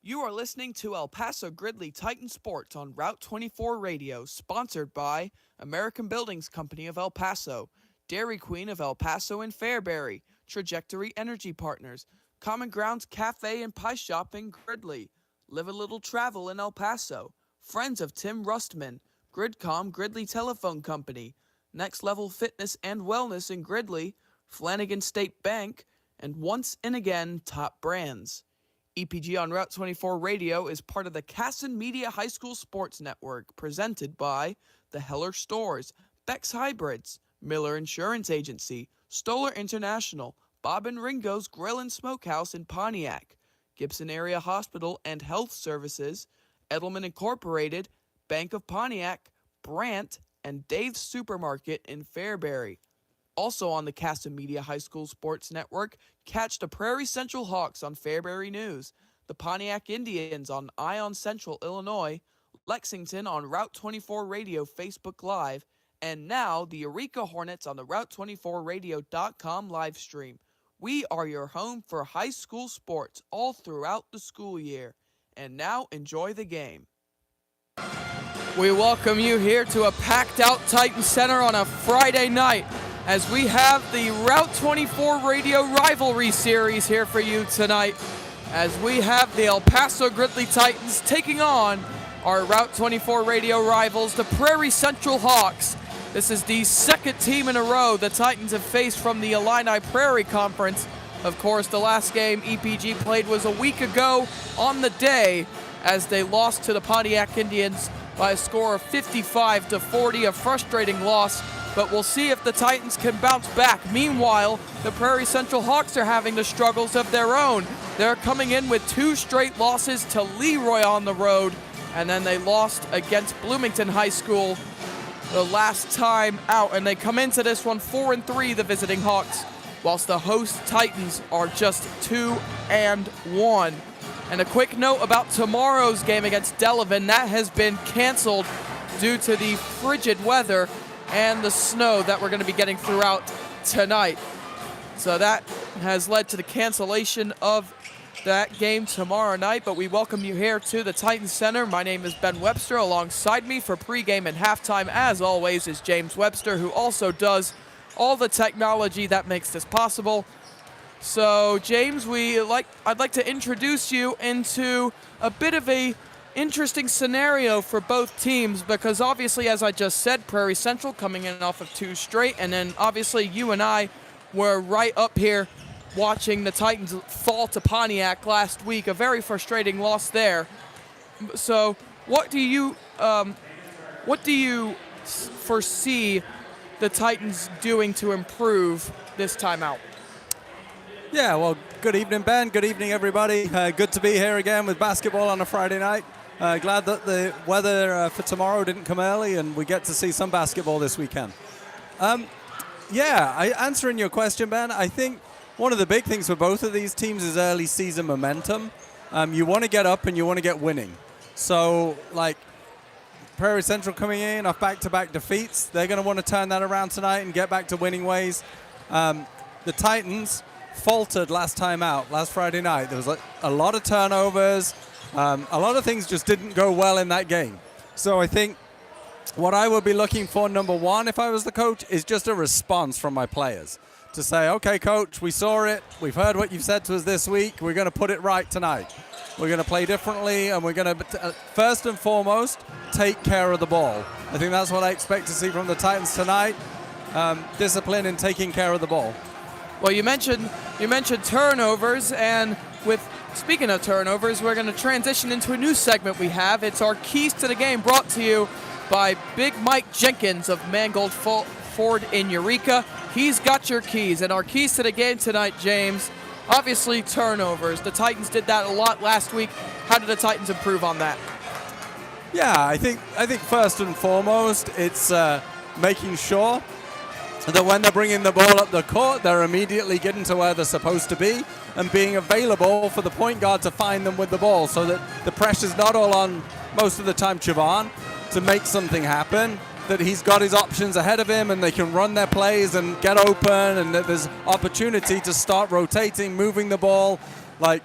You are listening to El Paso Gridley Titan Sports on Route 24 Radio, sponsored by American Buildings Company of El Paso, Dairy Queen of El Paso and Fairbury, Trajectory Energy Partners, Common Grounds Cafe and Pie Shop in Gridley, Live a Little Travel in El Paso, Friends of Tim Rustman, Gridcom Gridley Telephone Company, Next Level Fitness and Wellness in Gridley, Flanagan State Bank, and Once and Again Top Brands. EPG on Route 24 Radio is part of the Casson Media High School Sports Network, presented by the Heller Stores, Beck's Hybrids, Miller Insurance Agency, Stoller International, Bob and Ringo's Grill and Smokehouse in Pontiac, Gibson Area Hospital and Health Services, Edelman Incorporated, Bank of Pontiac, Brant, and Dave's Supermarket in Fairbury. Also on the Casson Media High School Sports Network, catch the Prairie Central Hawks on Fairbury News, the Pontiac Indians on Ion Central, Illinois, Lexington on Route 24 Radio Facebook Live, and now the Eureka Hornets on the Route24Radio.com live stream. We are your home for high school sports all throughout the school year. And now enjoy the game. We welcome you here to a packed-out Titan Center on a Friday night, as we have the Route 24 Radio Rivalry Series here for you tonight, as we have the El Paso Gridley Titans taking on our Route 24 Radio rivals, the Prairie Central Hawks. This is the second team in a row the Titans have faced from the Illini Prairie Conference. Of course, the last game EPG played was a week ago on the day, as they lost to the Pontiac Indians by a score of 55-40, a frustrating loss. But we'll see if the Titans can bounce back. Meanwhile, the Prairie Central Hawks are having the struggles of their own. They're coming in with 2 straight losses to Leroy on the road, and then they lost against Bloomington High School the last time out, and they come into this one 4-3, the visiting Hawks, whilst the host Titans are just 2-1. And a quick note about tomorrow's game against Delavan, that has been canceled due to the frigid weather and the snow that we're going to be getting throughout tonight. So that has led to the cancellation of that game tomorrow night, but we welcome you here to the Titan Center. My name is Ben Webster. Alongside me for pregame and halftime, as always, is James Webster, who also does all the technology that makes this possible. So, James, I'd like to introduce you into a bit of a interesting scenario for both teams, because obviously, as I just said, Prairie Central coming in off of 2 straight, and then obviously you and I were right up here watching the Titans fall to Pontiac last week, a very frustrating loss there. So what do you foresee the Titans doing to improve this time out? Yeah, well, good evening, Ben. Good evening, everybody. Good to be here again with basketball on a Friday night. Glad that the weather for tomorrow didn't come early and we get to see some basketball this weekend. Answering your question, Ben, I think one of the big things for both of these teams is early season momentum. You want to get up and you want to get winning. So, like, Prairie Central coming in off back-to-back defeats, they're going to want to turn that around tonight and get back to winning ways. The Titans faltered last Friday night. There was a lot of turnovers. A lot of things just didn't go well in that game. So I think what I would be looking for, number one, if I was the coach, is just a response from my players to say, okay, coach, we saw it. We've heard what you've said to us this week. We're going to put it right tonight. We're going to play differently, and we're going to, first and foremost, take care of the ball. I think that's what I expect to see from the Titans tonight, discipline in taking care of the ball. Well, you mentioned turnovers, and speaking of turnovers, we're going to transition into a new segment we have. It's our Keys to the Game, brought to you by Big Mike Jenkins of Mangold Ford in Eureka. He's got your keys, and our keys to the game tonight, James, obviously turnovers. The Titans did that a lot last week. How did the Titans improve on that? Yeah, I think first and foremost, it's making sure that when they're bringing the ball up the court, they're immediately getting to where they're supposed to be and being available for the point guard to find them with the ball, so that the pressure's not all on, most of the time, Chavon to make something happen, that he's got his options ahead of him and they can run their plays and get open, and that there's opportunity to start rotating, moving the ball. Like,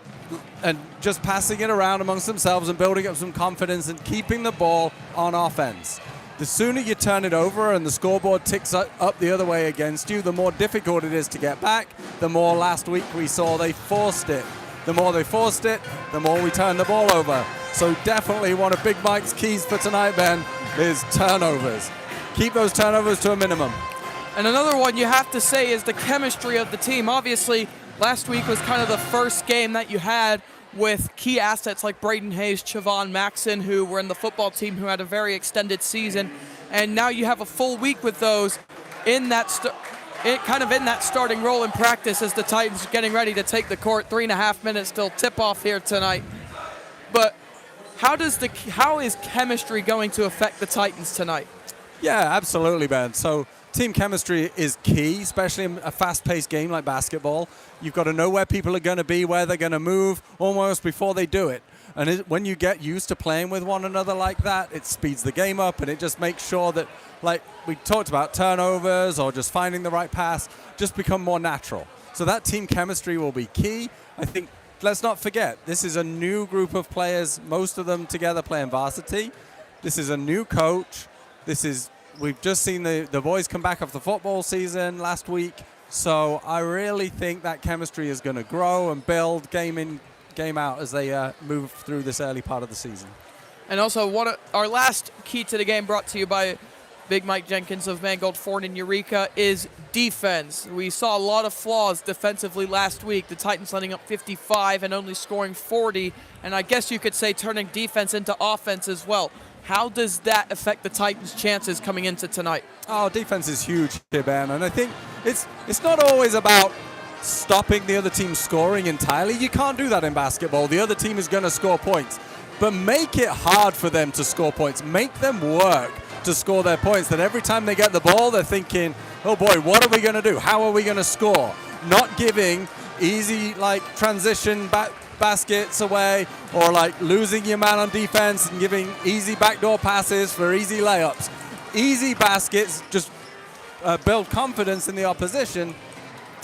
and just passing it around amongst themselves and building up some confidence and keeping the ball on offense. The sooner you turn it over and the scoreboard ticks up the other way against you, the more difficult it is to get back. The more last week we saw they forced it. The more they forced it, the more we turned the ball over. So definitely one of Big Mike's keys for tonight, Ben, is turnovers. Keep those turnovers to a minimum. And another one you have to say is the chemistry of the team. Obviously, last week was kind of the first game that you had with key assets like Braden Hayes, Chavon Maxon, who were in the football team, who had a very extended season. And now you have a full week with those in that in that starting role in practice as the Titans are getting ready to take the court. 3.5 minutes till tip-off here tonight. But how is chemistry going to affect the Titans tonight? Yeah, absolutely, Ben. So team chemistry is key, especially in a fast-paced game like basketball. You've got to know where people are going to be, where they're going to move, almost before they do it. And when you get used to playing with one another like that, it speeds the game up, and it just makes sure that, like we talked about, turnovers or just finding the right pass just become more natural. So that team chemistry will be key. I think, let's not forget, this is a new group of players, most of them together playing varsity. This is a new coach. We've just seen the boys come back off the football season last week. So I really think that chemistry is going to grow and build game in, game out as they move through this early part of the season. And also, our last key to the game, brought to you by Big Mike Jenkins of Mangold Ford in Eureka, is defense. We saw a lot of flaws defensively last week. The Titans letting up 55 and only scoring 40. And I guess you could say turning defense into offense as well. How does that affect the Titans' chances coming into tonight? Oh, defense is huge here, Ben. And I think it's not always about stopping the other team scoring entirely. You can't do that in basketball. The other team is going to score points. But make it hard for them to score points. Make them work to score their points. That every time they get the ball, they're thinking, oh boy, what are we going to do? How are we going to score? Not giving easy, transition baskets away, or losing your man on defense and giving easy backdoor passes for easy layups. Easy baskets just build confidence in the opposition,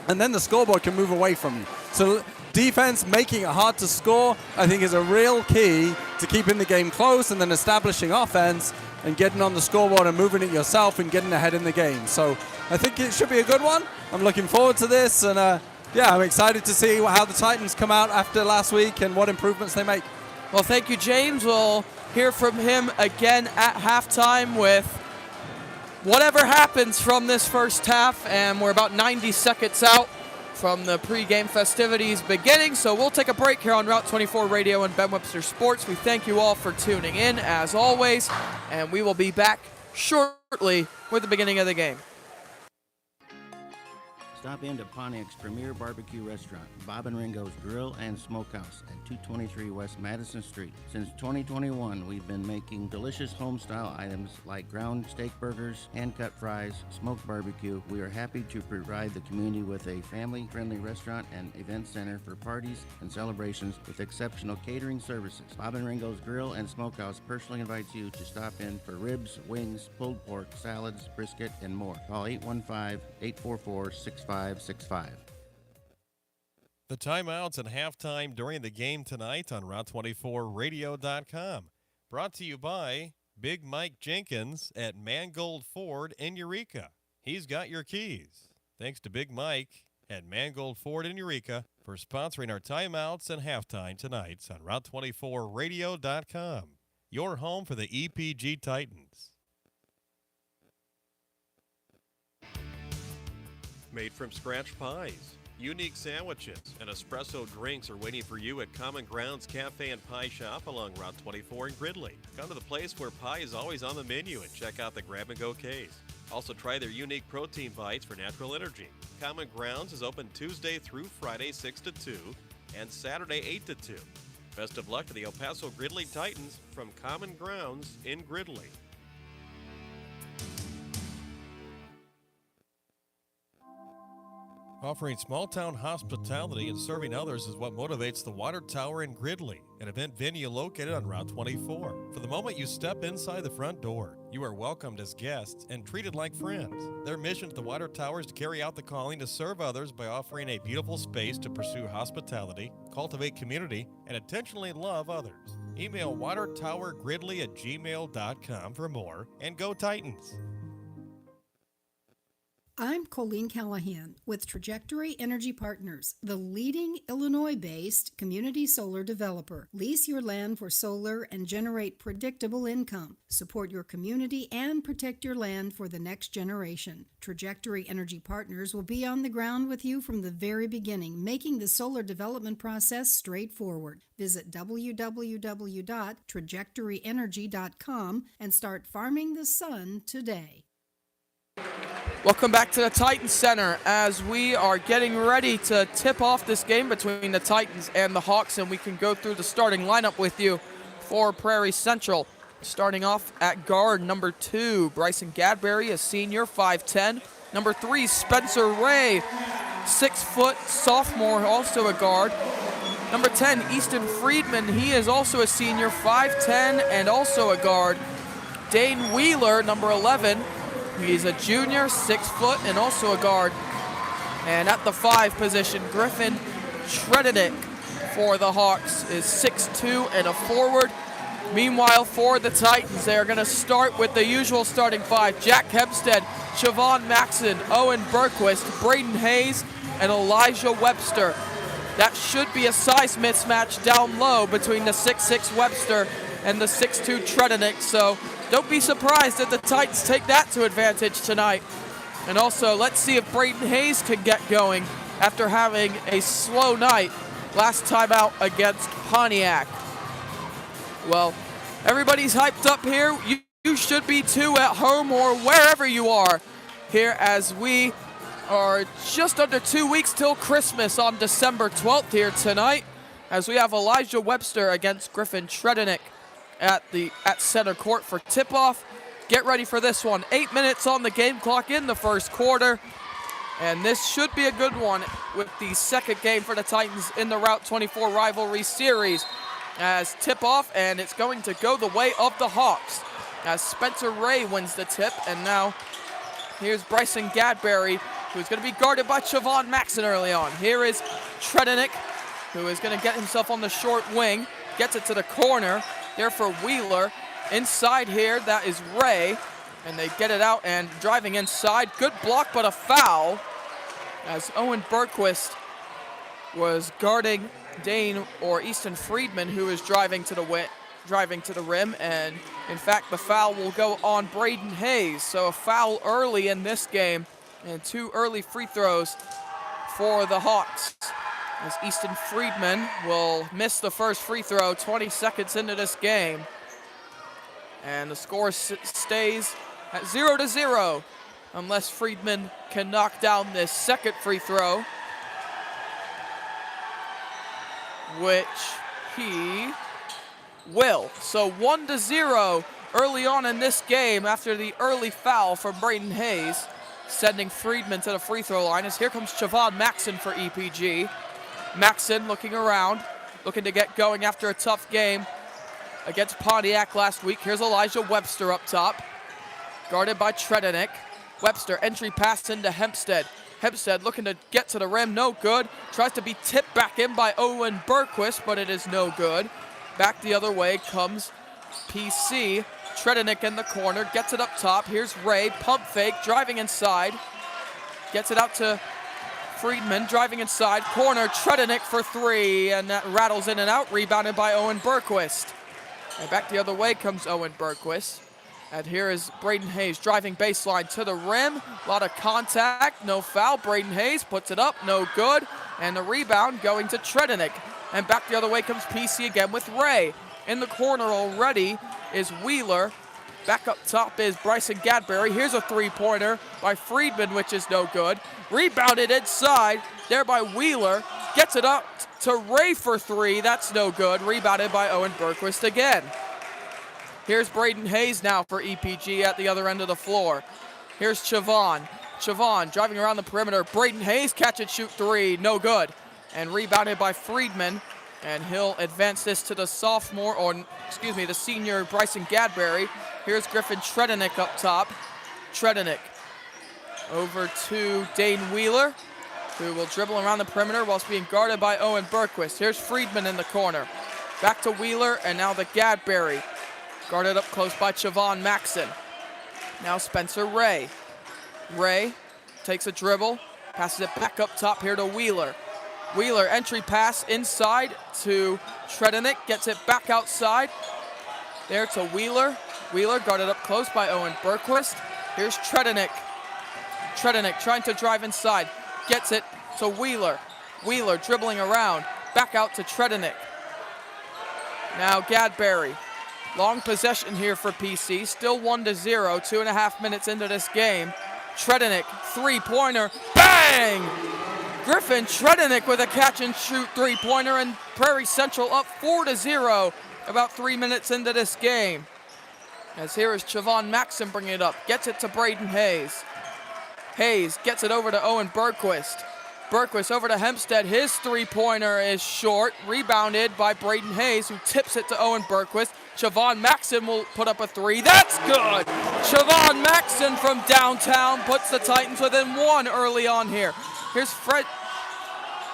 and then the scoreboard can move away from you. So defense, making it hard to score, I think is a real key to keeping the game close and then establishing offense and getting on the scoreboard and moving it yourself and getting ahead in the game. So I think it should be a good one. I'm looking forward to this, and I'm excited to see how the Titans come out after last week and what improvements they make. Well, thank you, James. We'll hear from him again at halftime with whatever happens from this first half, and we're about 90 seconds out from the pregame festivities beginning, so we'll take a break here on Route 24 Radio and Ben Webster Sports. We thank you all for tuning in, as always, and we will be back shortly with the beginning of the game. Stop into Pontiac's premier barbecue restaurant, Bob and Ringo's Grill and Smokehouse at 223 West Madison Street. Since 2021, we've been making delicious home-style items like ground steak burgers, hand-cut fries, smoked barbecue. We are happy to provide the community with a family-friendly restaurant and event center for parties and celebrations with exceptional catering services. Bob and Ringo's Grill and Smokehouse personally invites you to stop in for ribs, wings, pulled pork, salads, brisket, and more. Call 815-844-6565. The timeouts and halftime during the game tonight on Route24Radio.com. Brought to you by Big Mike Jenkins at Mangold Ford in Eureka. He's got your keys. Thanks to Big Mike at Mangold Ford in Eureka for sponsoring our timeouts and halftime tonight on Route24Radio.com. Your home for the EPG Titans. Made from scratch pies, unique sandwiches, and espresso drinks are waiting for you at Common Grounds Cafe and Pie Shop along Route 24 in Gridley. Come to the place where pie is always on the menu and check out the grab-and-go case. Also try their unique protein bites for natural energy. Common Grounds is open Tuesday through Friday 6 to 2 and Saturday 8 to 2. Best of luck to the El Paso Gridley Titans from Common Grounds in Gridley. Offering small-town hospitality and serving others is what motivates the Water Tower in Gridley, an event venue located on Route 24. For the moment you step inside the front door, you are welcomed as guests and treated like friends. Their mission at the Water Tower is to carry out the calling to serve others by offering a beautiful space to pursue hospitality, cultivate community, and intentionally love others. Email watertowergridley@gmail.com for more, and go Titans! I'm Colleen Callahan with Trajectory Energy Partners, the leading Illinois-based community solar developer. Lease your land for solar and generate predictable income. Support your community and protect your land for the next generation. Trajectory Energy Partners will be on the ground with you from the very beginning, making the solar development process straightforward. Visit www.trajectoryenergy.com and start farming the sun today. Welcome back to the Titans Center as we are getting ready to tip off this game between the Titans and the Hawks, and we can go through the starting lineup with you for Prairie Central. Starting off at guard, number 2, Bryson Gadberry, a senior, 5'10". Number 3, Spencer Ray, 6-foot sophomore, also a guard. Number 10, Easton Friedman, he is also a senior, 5'10", and also a guard. Dane Wheeler, number 11, he's a junior, 6 foot, and also a guard. And at the 5 position, Griffin Tredenik for the Hawks is 6'2" and a forward. Meanwhile, for the Titans, they are going to start with the usual starting 5. Jack Hempstead, Siobhan Maxson, Owen Berquist, Braden Hayes, and Elijah Webster. That should be a size mismatch down low between the 6'6" Webster and the 6'2" Tredenik, so don't be surprised if the Titans take that to advantage tonight. And also, let's see if Braden Hayes can get going after having a slow night last time out against Pontiac. Well, everybody's hyped up here. You should be too at home or wherever you are here, as we are just under 2 weeks till Christmas on December 12th here tonight, as we have Elijah Webster against Griffin Tredenik at center court for tip-off. Get ready for this one. 8 minutes on the game clock in the first quarter, and this should be a good one with the second game for the Titans in the Route 24 rivalry series as tip-off, and it's going to go the way of the Hawks as Spencer Ray wins the tip. And now here's Bryson Gadberry, who's going to be guarded by Siobhan Maxson early on. Here is Tredenik, who is going to get himself on the short wing, gets it to the corner. There for Wheeler. Inside here, that is Ray. And they get it out and driving inside. Good block, but a foul, as Owen Berquist was guarding Dane or Easton Friedman, who is driving to the rim. And in fact, the foul will go on Braden Hayes. So a foul early in this game and 2 early free throws for the Hawks, as Easton Friedman will miss the first free throw 20 seconds into this game. And the score stays at 0-0 unless Friedman can knock down this second free throw, which he will. So 1-0 early on in this game after the early foul from Braden Hayes, sending Friedman to the free throw line, as here comes Siobhan Maxson for EPG. Maxson looking around, looking to get going after a tough game against Pontiac last week. Here's Elijah Webster up top, guarded by Tredenik. Webster, entry pass into Hempstead. Hempstead looking to get to the rim, no good. Tries to be tipped back in by Owen Berquist, but it is no good. Back the other way comes PC. Tredenik in the corner, gets it up top. Here's Ray, pump fake, driving inside. Gets it out to Friedman, driving inside, corner, Tredenik for 3, and that rattles in and out, rebounded by Owen Berquist. And back the other way comes Owen Berquist. And here is Braden Hayes driving baseline to the rim. A lot of contact, no foul. Braden Hayes puts it up, no good. And the rebound going to Tredenik. And back the other way comes PC again with Ray. In the corner already is Wheeler. Back up top is Bryson Gadberry. Here's a three-pointer by Friedman, which is no good. Rebounded inside there by Wheeler. Gets it up to Ray for 3. That's no good. Rebounded by Owen Berquist again. Here's Braden Hayes now for EPG at the other end of the floor. Here's Siobhan. Chavon driving around the perimeter. Braden Hayes, catch and shoot three, no good. And rebounded by Friedman. And he'll advance this to the the senior Bryson Gadberry. Here's Griffin Tredenik up top. Tredenik over to Dane Wheeler, who will dribble around the perimeter whilst being guarded by Owen Berquist. Here's Friedman in the corner. Back to Wheeler, and now the Gadberry. Guarded up close by Chavon Maxson. Now Spencer Ray. Ray takes a dribble, passes it back up top here to Wheeler. Wheeler, entry pass inside to Tredenik, gets it back outside. There to Wheeler. Wheeler guarded up close by Owen Berquist. Here's Tredenik. Tredenik trying to drive inside, gets it to Wheeler. Wheeler dribbling around, back out to Tredenik. Now Gadberry. Long possession here for PC, still 1-0, 2.5 minutes into this game. Tredenik, three-pointer, bang! Griffin Tredenik with a catch-and-shoot three-pointer, and Prairie Central up 4-0 about 3 minutes into this game. As here is Chavon Maxson bringing it up, gets it to Braden Hayes. Hayes gets it over to Owen Berquist. Berquist over to Hempstead, his three-pointer is short, rebounded by Braden Hayes, who tips it to Owen Berquist. Chavon Maxson will put up a three, that's good! Chavon Maxson from downtown puts the Titans within one early on here. Here's Fred,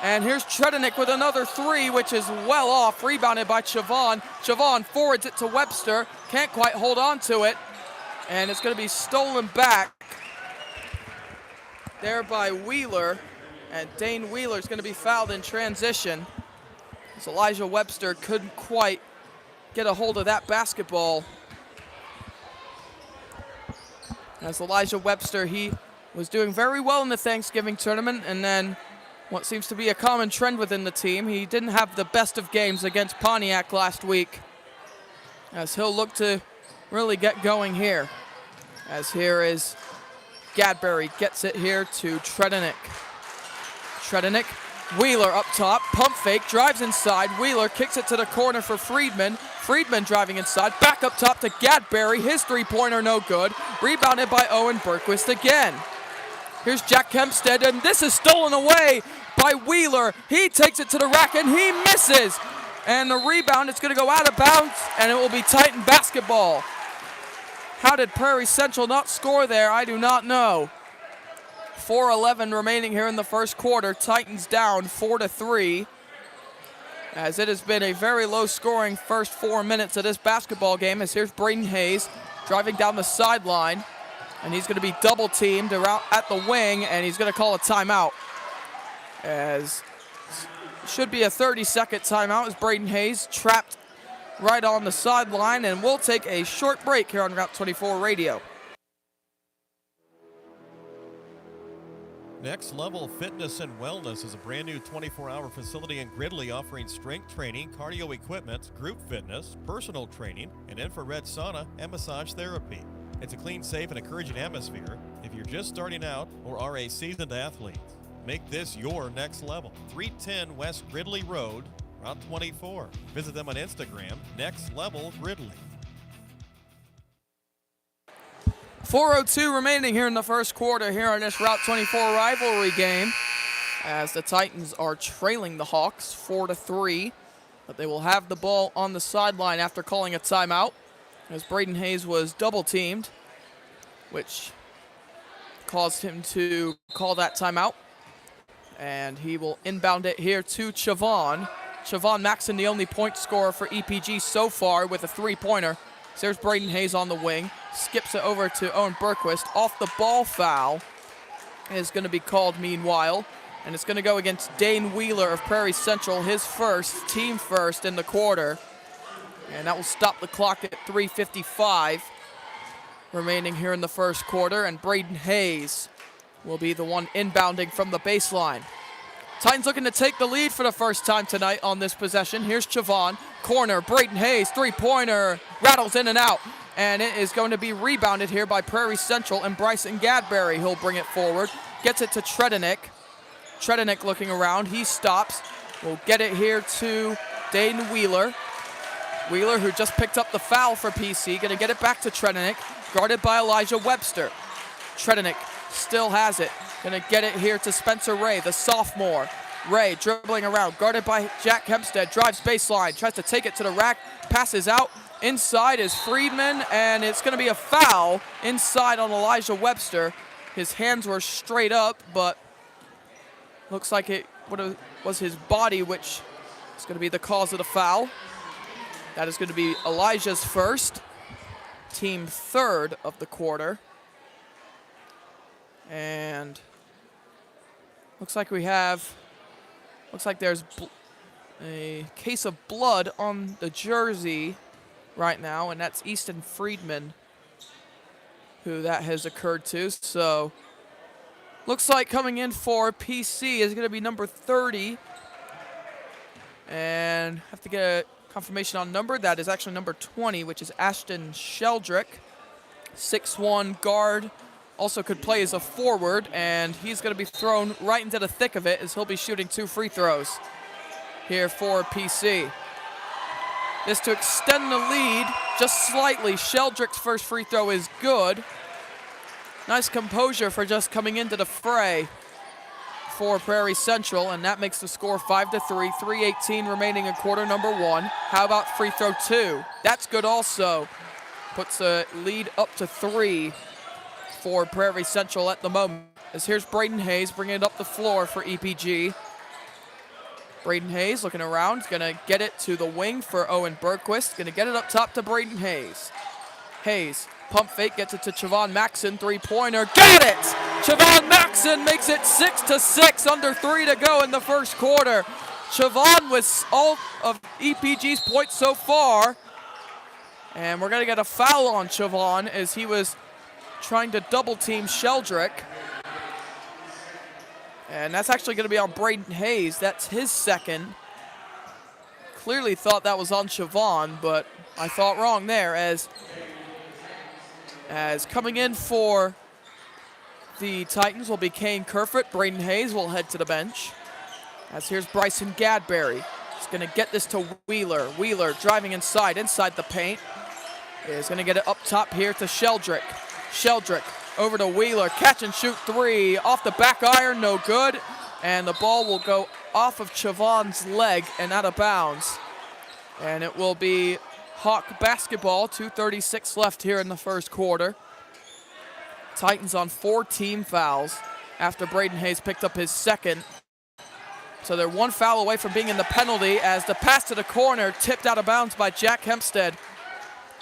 and here's Tredenik with another three, which is well off, rebounded by Chavon. Chavon forwards it to Webster, can't quite hold on to it, and it's going to be stolen back there by Wheeler, and Dane Wheeler is going to be fouled in transition, as Elijah Webster couldn't quite get a hold of that basketball. As Elijah Webster, he was doing very well in the Thanksgiving tournament, and then what seems to be a common trend within the team, he didn't have the best of games against Pontiac last week, as he'll look to really get going here. As here is Gadberry, gets it here to Tredenik. Tredenik, Wheeler up top, pump fake, drives inside. Wheeler kicks it to the corner for Friedman. Friedman driving inside, back up top to Gadberry. His three-pointer no good. Rebounded by Owen Berquist again. Here's Jack Hempstead, and this is stolen away by Wheeler. He takes it to the rack, and he misses. And the rebound, it's going to go out of bounds, and it will be Titan basketball. How did Prairie Central not score there? I do not know. 4:11 remaining here in the first quarter. Titans down 4-3. As it has been a very low-scoring first 4 minutes of this basketball game. As here's Braden Hayes driving down the sideline, and he's going to be double-teamed around at the wing, and he's going to call a timeout. As should be a 30-second timeout as Braden Hayes trapped right on the sideline, and we'll take a short break here on Route 24 Radio. Next Level Fitness and Wellness is a brand new 24-hour facility in Gridley offering strength training, cardio equipment, group fitness, personal training, an infrared sauna, and massage therapy. It's a clean, safe, and encouraging atmosphere if you're just starting out or are a seasoned athlete. Make this your next level. 310 West Gridley Road, Route 24. Visit them on Instagram, Next Level Gridley. 4:02 remaining here in the first quarter here on this Route 24 rivalry game, as the Titans are trailing the Hawks 4-3, but they will have the ball on the sideline after calling a timeout, as Braden Hayes was double-teamed, which caused him to call that timeout, and he will inbound it here to Chavon. Chavon Maxson, the only point scorer for EPG so far with a three-pointer. So there's Braden Hayes on the wing. Skips it over to Owen Berquist. Off the ball foul is going to be called meanwhile. And it's going to go against Dane Wheeler of Prairie Central, his first, team first in the quarter. And that will stop the clock at 3:55 remaining here in the first quarter. And Braden Hayes will be the one inbounding from the baseline. Titans looking to take the lead for the first time tonight on this possession. Here's Chavon, corner, Braden Hayes, three-pointer, rattles in and out. And it is going to be rebounded here by Prairie Central and Bryson Gadberry. He'll bring it forward, gets it to Tredenik. Tredenik looking around, he stops. We'll get it here to Dane Wheeler. Wheeler, who just picked up the foul for PC, gonna get it back to Tredenik, guarded by Elijah Webster. Tredenik still has it. Gonna get it here to Spencer Ray, the sophomore. Ray dribbling around, guarded by Jack Hempstead, drives baseline, tries to take it to the rack, passes out. Inside is Friedman, and it's gonna be a foul inside on Elijah Webster. His hands were straight up, but looks like it was his body which is gonna be the cause of the foul. That is gonna be Elijah's first, team third of the quarter. And looks like there's a case of blood on the jersey right now, and that's Easton Friedman who that has occurred to. So looks like coming in for PC is going to be number 30. And have to get a confirmation on number. That is actually number 20, which is Ashton Sheldrick. 6'1" guard. Also could play as a forward, and he's going to be thrown right into the thick of it as he'll be shooting 2 free throws here for PC. This to extend the lead just slightly. Sheldrick's first free throw is good. Nice composure for just coming into the fray for Prairie Central, and that makes the score 5-3, 3:18 remaining in quarter number 1. How about free throw 2? That's good also. Puts the lead up to 3 for Prairie Central at the moment. As here's Braden Hayes bringing it up the floor for EPG. Braden Hayes looking around, going to get it to the wing for Owen Bergquist. Going to get it up top to Braden Hayes. Hayes, pump fake, gets it to Chavon Maxson, three-pointer, got it! Chavon Maxson makes it 6-6, under 3 to go in the first quarter. Chavon with all of EPG's points so far. And we're going to get a foul on Chavon as he was trying to double-team Sheldrick. And that's actually going to be on Braden Hayes. That's his second. Clearly thought that was on Chavon, but I thought wrong there as coming in for the Titans will be Kane Kerfoot. Braden Hayes will head to the bench. As here's Bryson Gadberry. He's going to get this to Wheeler. Wheeler driving inside the paint. Is going to get it up top here to Sheldrick. Sheldrick over to Wheeler, catch and shoot 3, off the back iron, no good. And the ball will go off of Chavon's leg and out of bounds. And it will be Hawk basketball, 2:36 left here in the first quarter. Titans on 4 team fouls after Braden Hayes picked up his second. So they're 1 foul away from being in the penalty as the pass to the corner tipped out of bounds by Jack Hempstead,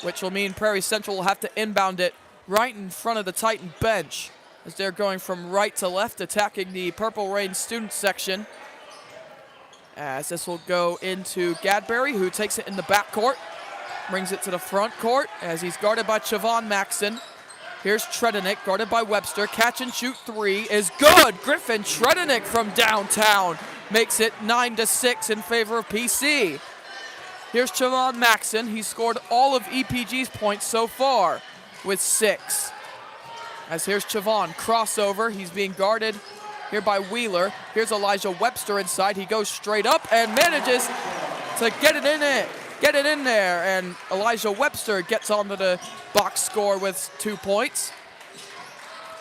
which will mean Prairie Central will have to inbound it right in front of the Titan bench as they're going from right to left, attacking the Purple Rain student section. As this will go into Gadberry, who takes it in the backcourt, brings it to the front court as he's guarded by Chavon Maxson. Here's Tredenick, guarded by Webster. Catch and shoot 3 is good. Griffin Tredenick from downtown makes it 9-6 in favor of PC. Here's Chavon Maxson. He scored all of EPG's points so far with 6. As here's Chavon, crossover. He's being guarded here by Wheeler. Here's Elijah Webster inside. He goes straight up and manages to get it in there. And Elijah Webster gets onto the box score with 2 points.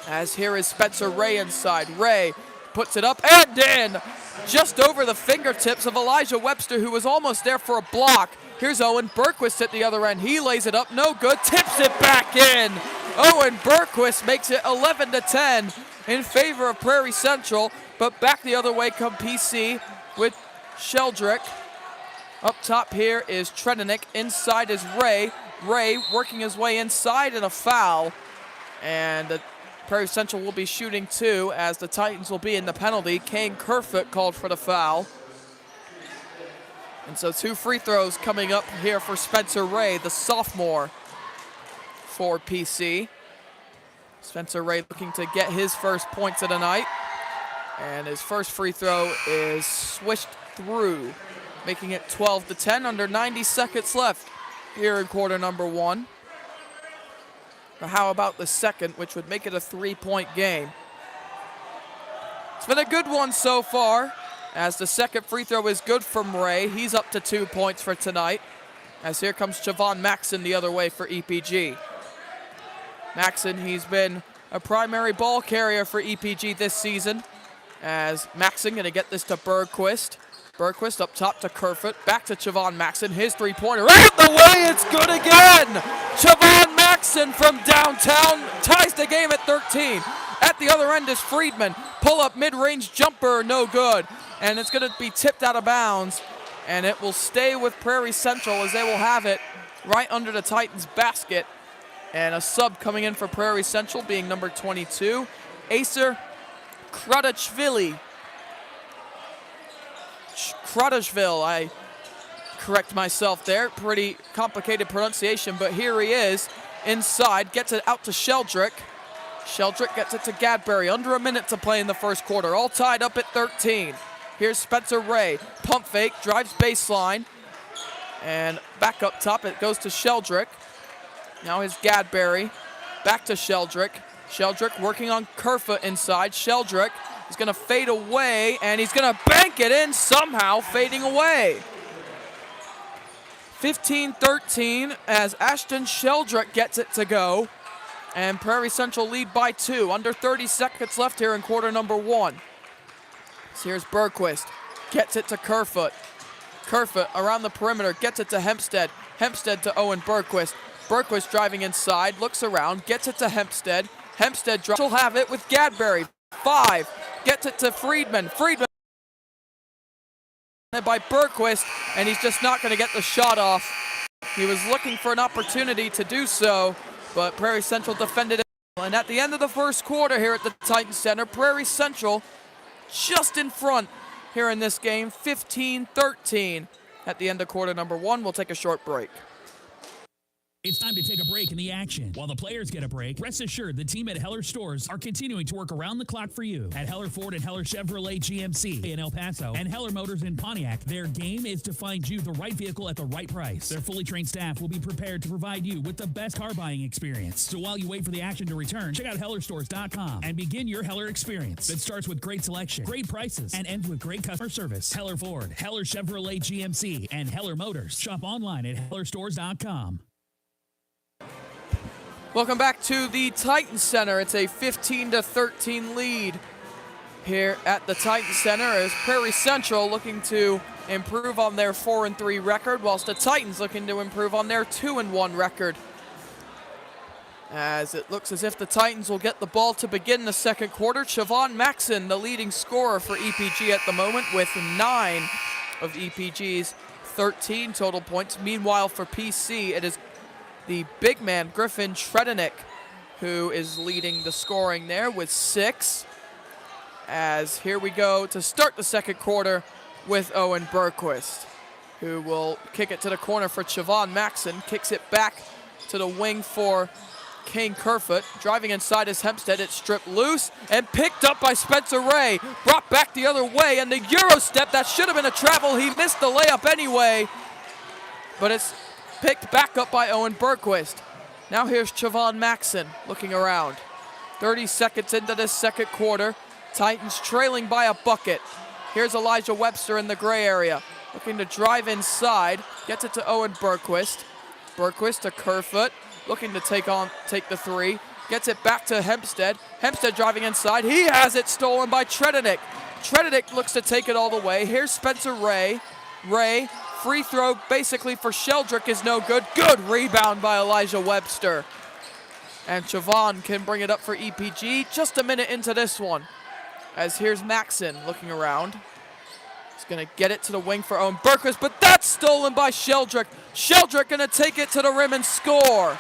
As here is Spencer Ray inside. Ray puts it up and in, just over the fingertips of Elijah Webster, who was almost there for a block. Here's Owen Bergquist at the other end. He lays it up, no good, tips it back in. Owen Bergquist makes it 11-10 in favor of Prairie Central, but back the other way come PC with Sheldrick. Up top here is Tredenick. Inside is Ray. Ray working his way inside and a foul. And Prairie Central will be shooting 2 as the Titans will be in the penalty. Kane Kerfoot called for the foul. And so 2 free throws coming up here for Spencer Ray, the sophomore for PC. Spencer Ray looking to get his first points of the night. And his first free throw is swished through, making it 12-10, under 90 seconds left here in quarter number 1. But how about the second, which would make it a 3-point game? It's been a good one so far, as the second free throw is good from Ray. He's up to 2 points for tonight. As here comes Chavon Maxson the other way for EPG. Maxson, he's been a primary ball carrier for EPG this season. As Maxon going to get this to Bergquist. Bergquist up top to Kerfoot. Back to Chavon Maxon. His three-pointer. Out the way. It's good again. Chavon Maxon from downtown ties the game at 13. At the other end is Friedman. Pull-up mid-range jumper. No good. And it's going to be tipped out of bounds. And it will stay with Prairie Central as they will have it right under the Titans' basket. And a sub coming in for Prairie Central being number 22, Acer Kradashvili. Kradashvili, I correct myself there. Pretty complicated pronunciation, but here he is inside. Gets it out to Sheldrick. Sheldrick gets it to Gadberry. Under a minute to play in the first quarter. All tied up at 13. Here's Spencer Ray. Pump fake, drives baseline. And back up top, it goes to Sheldrick. Now here's Gadberry. Back to Sheldrick. Sheldrick working on Kerfoot inside. Sheldrick is going to fade away, and he's going to bank it in somehow, fading away. 15-13 as Ashton Sheldrick gets it to go. And Prairie Central lead by 2. Under 30 seconds left here in quarter number 1. So here's Bergquist. Gets it to Kerfoot. Kerfoot around the perimeter. Gets it to Hempstead. Hempstead to Owen Bergquist. Bergquist driving inside. Looks around. Gets it to Hempstead. Hempstead will have it with Gadberry. 5. Gets it to Friedman. Friedman by Bergquist, and he's just not going to get the shot off. He was looking for an opportunity to do so, but Prairie Central defended it. And at the end of the first quarter here at the Titan Center, Prairie Central just in front here in this game, 15-13 at the end of quarter number 1. We'll take a short break. It's time to take a break in the action. While the players get a break, rest assured the team at Heller Stores are continuing to work around the clock for you. At Heller Ford and Heller Chevrolet GMC in El Paso and Heller Motors in Pontiac, their game is to find you the right vehicle at the right price. Their fully trained staff will be prepared to provide you with the best car buying experience. So while you wait for the action to return, check out HellerStores.com and begin your Heller experience that starts with great selection, great prices, and ends with great customer service. Heller Ford, Heller Chevrolet GMC, and Heller Motors. Shop online at HellerStores.com. Welcome back to the Titan Center. It's a 15-13 lead here at the Titan Center as Prairie Central looking to improve on their 4-3 record, whilst the Titans looking to improve on their 2-1 record. As it looks as if the Titans will get the ball to begin the second quarter. Chavon Maxon, the leading scorer for EPG at the moment, with 9 of EPG's 13 total points. Meanwhile, for PC, it is the big man, Griffin Tredenik, who is leading the scoring there with 6. As here we go to start the second quarter with Owen Bergquist, who will kick it to the corner for Chavon Maxon, kicks it back to the wing for Kane Kerfoot. Driving inside is Hempstead. It's stripped loose and picked up by Spencer Ray. Brought back the other way, and the Euro step, that should have been a travel. He missed the layup anyway, but it's picked back up by Owen Bergquist. Now here's Chavon Maxon looking around. 30 seconds into this second quarter. Titans trailing by a bucket. Here's Elijah Webster in the gray area. Looking to drive inside. Gets it to Owen Bergquist. Bergquist to Kerfoot. Looking to take the 3. Gets it back to Hempstead. Hempstead driving inside. He has it stolen by Tredenik. Tredenik looks to take it all the way. Here's Spencer Ray. Ray, free throw basically for Sheldrick is no good. Good rebound by Elijah Webster. And Chavon can bring it up for EPG just a minute into this one. As here's Maxon looking around. He's going to get it to the wing for Owen Bergquist, but that's stolen by Sheldrick. Sheldrick going to take it to the rim and score.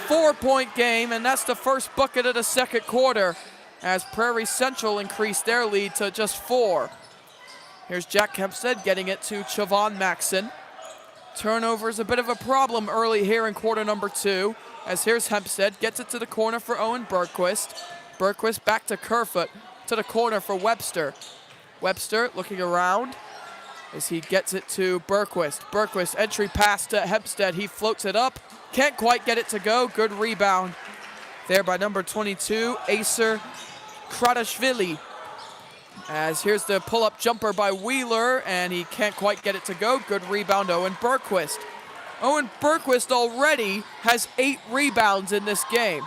4-point game, and that's the first bucket of the second quarter as Prairie Central increased their lead to just 4. Here's Jack Hempstead getting it to Chavon Maxon. Turnover is a bit of a problem early here in quarter number 2. As here's Hempstead, gets it to the corner for Owen Bergquist. Bergquist back to Kerfoot, to the corner for Webster. Webster looking around as he gets it to Bergquist. Bergquist entry pass to Hempstead. He floats it up, can't quite get it to go. Good rebound there by number 22, Acer Kradashvili. As here's the pull-up jumper by Wheeler, and he can't quite get it to go. Good rebound, Owen Bergquist. Owen Bergquist already has 8 rebounds in this game.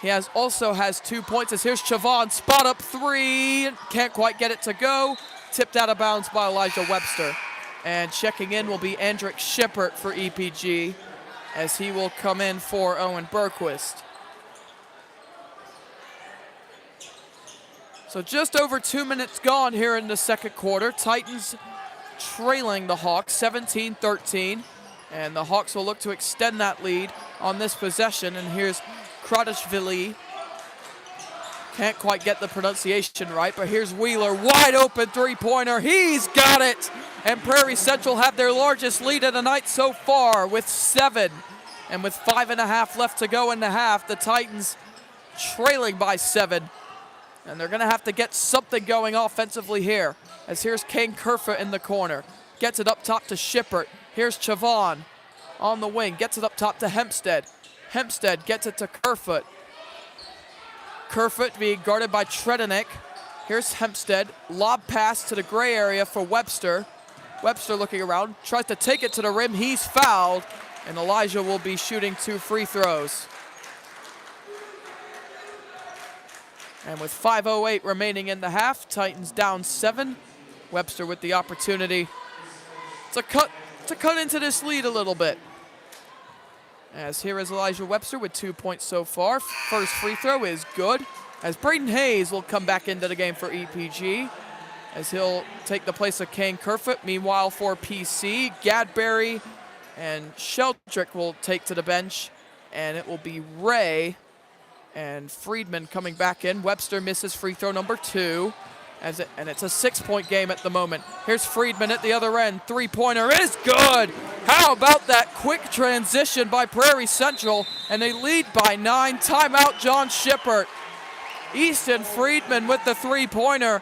He also has 2 points as here's Chavon, spot up three, can't quite get it to go. Tipped out of bounds by Elijah Webster. And checking in will be Andrick Shippert for EPG as he will come in for Owen Berquist. So just over 2 minutes gone here in the second quarter. Titans trailing the Hawks 17-13. And the Hawks will look to extend that lead on this possession. And here's Kradishvili. Can't quite get the pronunciation right, but here's Wheeler, wide open three-pointer. He's got it! And Prairie Central have their largest lead of the night so far with 7. And with 5.5 left to go in the half, the Titans trailing by 7. And they're going to have to get something going offensively here. As here's Kane Kerfoot in the corner. Gets it up top to Shippert. Here's Chavon on the wing. Gets it up top to Hempstead. Hempstead gets it to Kerfoot. Kerfoot being guarded by Tredenik. Here's Hempstead. Lob pass to the gray area for Webster. Webster looking around. Tries to take it to the rim. He's fouled. And Elijah will be shooting 2 free throws. And with 5:08 remaining in the half, Titans down 7. Webster with the opportunity to cut into this lead a little bit. As here is Elijah Webster with 2 points so far. First free throw is good. As Braden Hayes will come back into the game for EPG. As he'll take the place of Kane Kerfoot. Meanwhile for PC, Gadberry and Sheldrick will take to the bench. And it will be Ray and Friedman coming back in. Webster misses free throw number 2. And it's a 6-point game at the moment. Here's Friedman at the other end. Three-pointer is good. How about that quick transition by Prairie Central? And they lead by 9. Timeout, John Shippert. Easton Friedman with the three-pointer,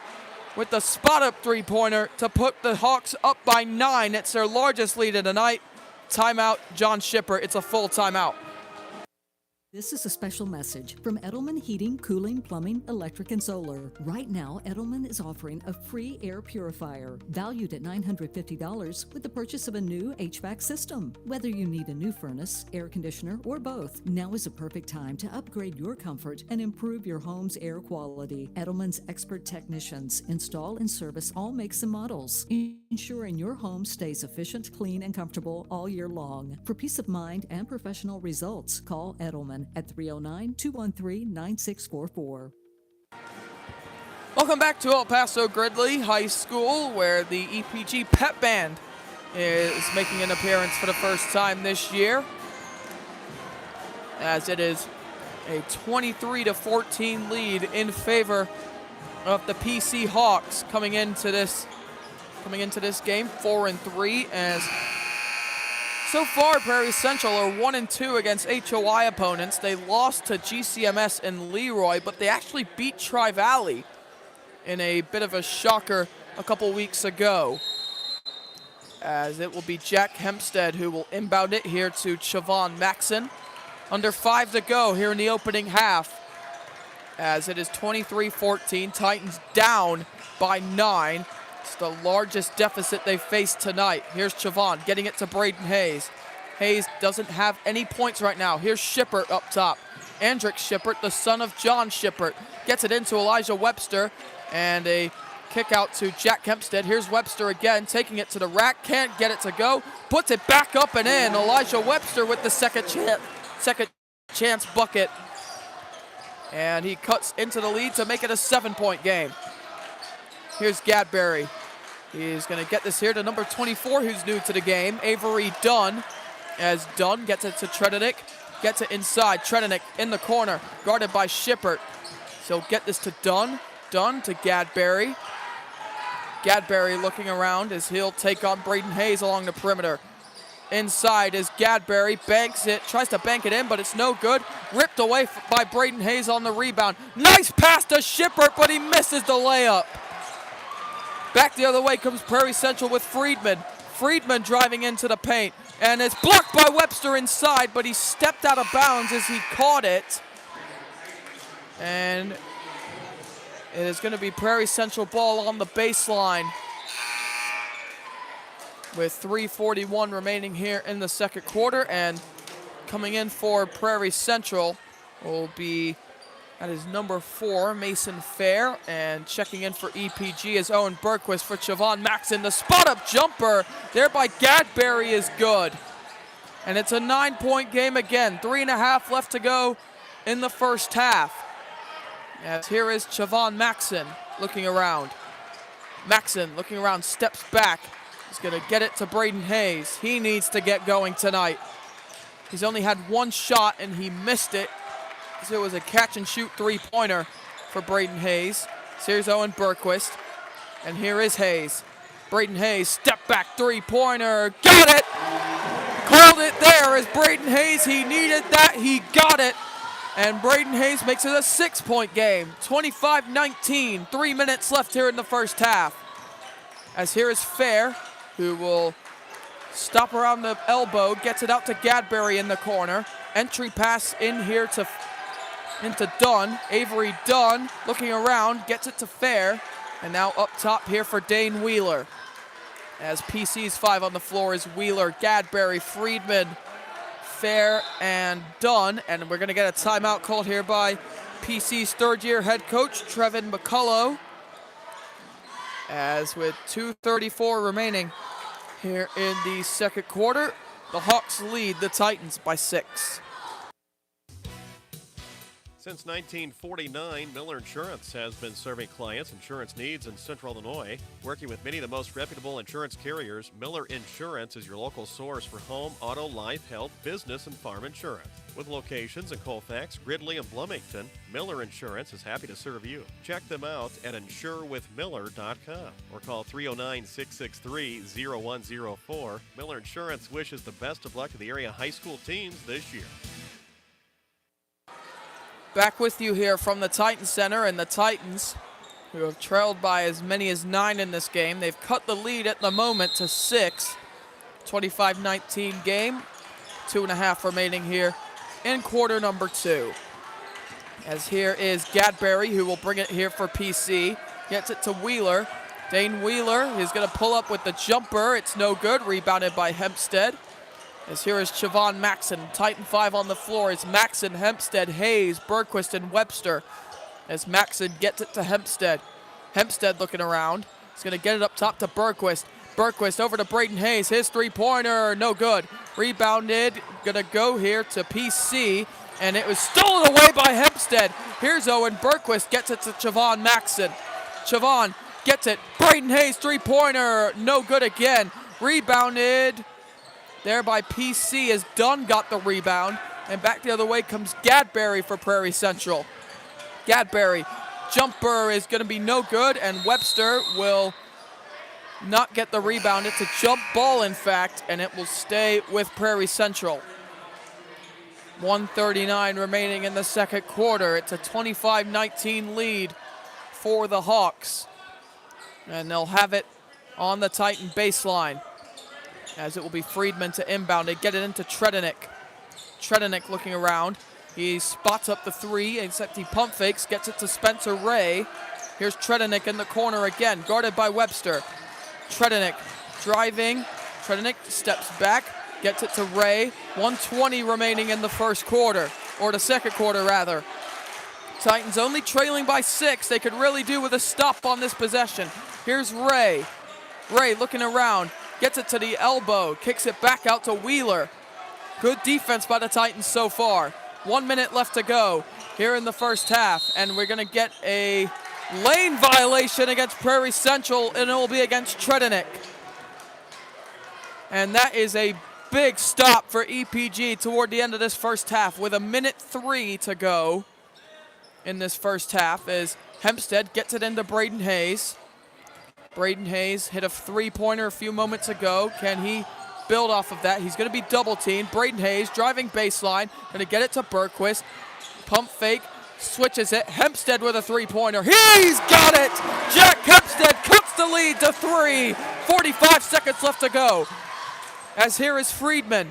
with the spot-up three-pointer to put the Hawks up by 9. It's their largest lead of the night. Timeout, John Shippert. It's a full timeout. This is a special message from Edelman Heating, Cooling, Plumbing, Electric, and Solar. Right now, Edelman is offering a free air purifier valued at $950 with the purchase of a new HVAC system. Whether you need a new furnace, air conditioner, or both, now is a perfect time to upgrade your comfort and improve your home's air quality. Edelman's expert technicians install and service all makes and models, ensuring your home stays efficient, clean, and comfortable all year long. For peace of mind and professional results, call Edelman at 309-213-9644. Welcome back to El Paso Gridley High School, where the EPG Pep Band is making an appearance for the first time this year, as it is a 23-14 lead in favor of the PC Hawks coming into this game 4-3. As so far, Prairie Central are 1-2 against HOI opponents. They lost to GCMS and Leroy, but they actually beat Tri-Valley in a bit of a shocker a couple weeks ago. As it will be Jack Hempstead who will inbound it here to Chavon Maxon. Under 5 to go here in the opening half. As it is 23-14, Titans down by 9. It's the largest deficit they've faced tonight. Here's Chavon getting it to Braden Hayes. Hayes doesn't have any points right now. Here's Shippert up top. Andrick Shippert, the son of John Shippert, gets it into Elijah Webster. And a kick out to Jack Hempstead. Here's Webster again, taking it to the rack. Can't get it to go. Puts it back up and in. Elijah Webster with the second chance bucket. And he cuts into the lead to make it a 7-point game. Here's Gadberry. He's going to get this here to number 24, who's new to the game, Avery Dunn. As Dunn gets it to Tredenik. Gets it inside. Tredenik in the corner, guarded by Shippert. So get this to Dunn. Dunn to Gadberry. Gadberry looking around as he'll take on Braden Hayes along the perimeter. Inside is Gadberry, banks it, tries to bank it in, but it's no good. Ripped away by Braden Hayes on the rebound. Nice pass to Shippert, but he misses the layup. Back the other way comes Prairie Central with Friedman. Friedman driving into the paint, and it's blocked by Webster inside, but he stepped out of bounds as he caught it. And it is going to be Prairie Central ball on the baseline with 3:41 remaining here in the second quarter. And coming in for Prairie Central will be That is number 4, Mason Fair. And checking in for EPG is Owen Berquist for Chavon Maxon. The spot-up jumper there by Gadberry is good. And it's a 9-point game again. 3.5 left to go in the first half. As here is Chavon Maxon looking around. Maxon looking around, steps back. He's going to get it to Braden Hayes. He needs to get going tonight. He's only had one shot and he missed it. So it was a catch-and-shoot three-pointer for Braden Hayes. So here's Owen Berquist. And here is Hayes. Braden Hayes, step back three-pointer. Got it! Called it there as Braden Hayes. He needed that. He got it. And Braden Hayes makes it a 6-point game. 25-19. 3 minutes left here in the first half. As here is Fair, who will stop around the elbow, gets it out to Gadberry in the corner. Entry pass in here into Dunn. Avery Dunn looking around, gets it to Fair. And now up top here for Dane Wheeler. As PC's 5 on the floor is Wheeler, Gadberry, Friedman, Fair, and Dunn. And we're going to get a timeout called here by PC's third-year head coach, Trevin McCullough. As with 2:34 remaining here in the second quarter, the Hawks lead the Titans by 6. Since 1949, Miller Insurance has been serving clients' insurance needs in Central Illinois. Working with many of the most reputable insurance carriers, Miller Insurance is your local source for home, auto, life, health, business, and farm insurance. With locations in Colfax, Gridley, and Bloomington, Miller Insurance is happy to serve you. Check them out at insurewithmiller.com or call 309-663-0104. Miller Insurance wishes the best of luck to the area high school teams this year. Back with you here from the Titans Center, and the Titans, who have trailed by as many as 9 in this game, they've cut the lead at the moment to 6. 25-19 game, 2.5 remaining here in quarter number 2. As here is Gadberry, who will bring it here for PC. Gets it to Wheeler. Dane Wheeler is going to pull up with the jumper. It's no good. Rebounded by Hempstead. As here is Chavon Maxon. Titan 5 on the floor is Maxon, Hempstead, Hayes, Berquist, and Webster. As Maxon gets it to Hempstead. Hempstead looking around. He's going to get it up top to Berquist. Berquist over to Braden Hayes. His three-pointer, no good. Rebounded. Going to go here to PC. And it was stolen away by Hempstead. Here's Owen Berquist. Gets it to Chavon Maxon. Chavon gets it. Braden Hayes, three-pointer. No good again. Rebounded there by PC as Dunn got the rebound. And back the other way comes Gadberry for Prairie Central. Gadberry, jumper is going to be no good, and Webster will not get the rebound. It's a jump ball, in fact, and it will stay with Prairie Central. 1:39 remaining in the second quarter. It's a 25-19 lead for the Hawks. And they'll have it on the Titan baseline, as it will be Friedman to inbound. They get it into Tredenik. Tredenik looking around. He spots up the three, except he pump fakes, gets it to Spencer Ray. Here's Tredenik in the corner again, guarded by Webster. Tredenik driving. Tredenik steps back, gets it to Ray. 1:20 remaining in the first quarter, or the second quarter rather. Titans only trailing by 6. They could really do with a stop on this possession. Here's Ray. Ray looking around, gets it to the elbow, kicks it back out to Wheeler. Good defense by the Titans so far. 1 minute left to go here in the first half, and we're going to get a lane violation against Prairie Central, and it will be against Tredenik. And that is a big stop for EPG toward the end of this first half with 1:03 to go in this first half, as Hempstead gets it into Braden Hayes. Braden Hayes hit a three-pointer a few moments ago. Can he build off of that? He's going to be double-teamed. Braden Hayes driving baseline, going to get it to Berquist. Pump fake, switches it. Hempstead with a three-pointer. He's got it! Jack Hempstead cuts the lead to 3. 45 seconds left to go. As here is Friedman.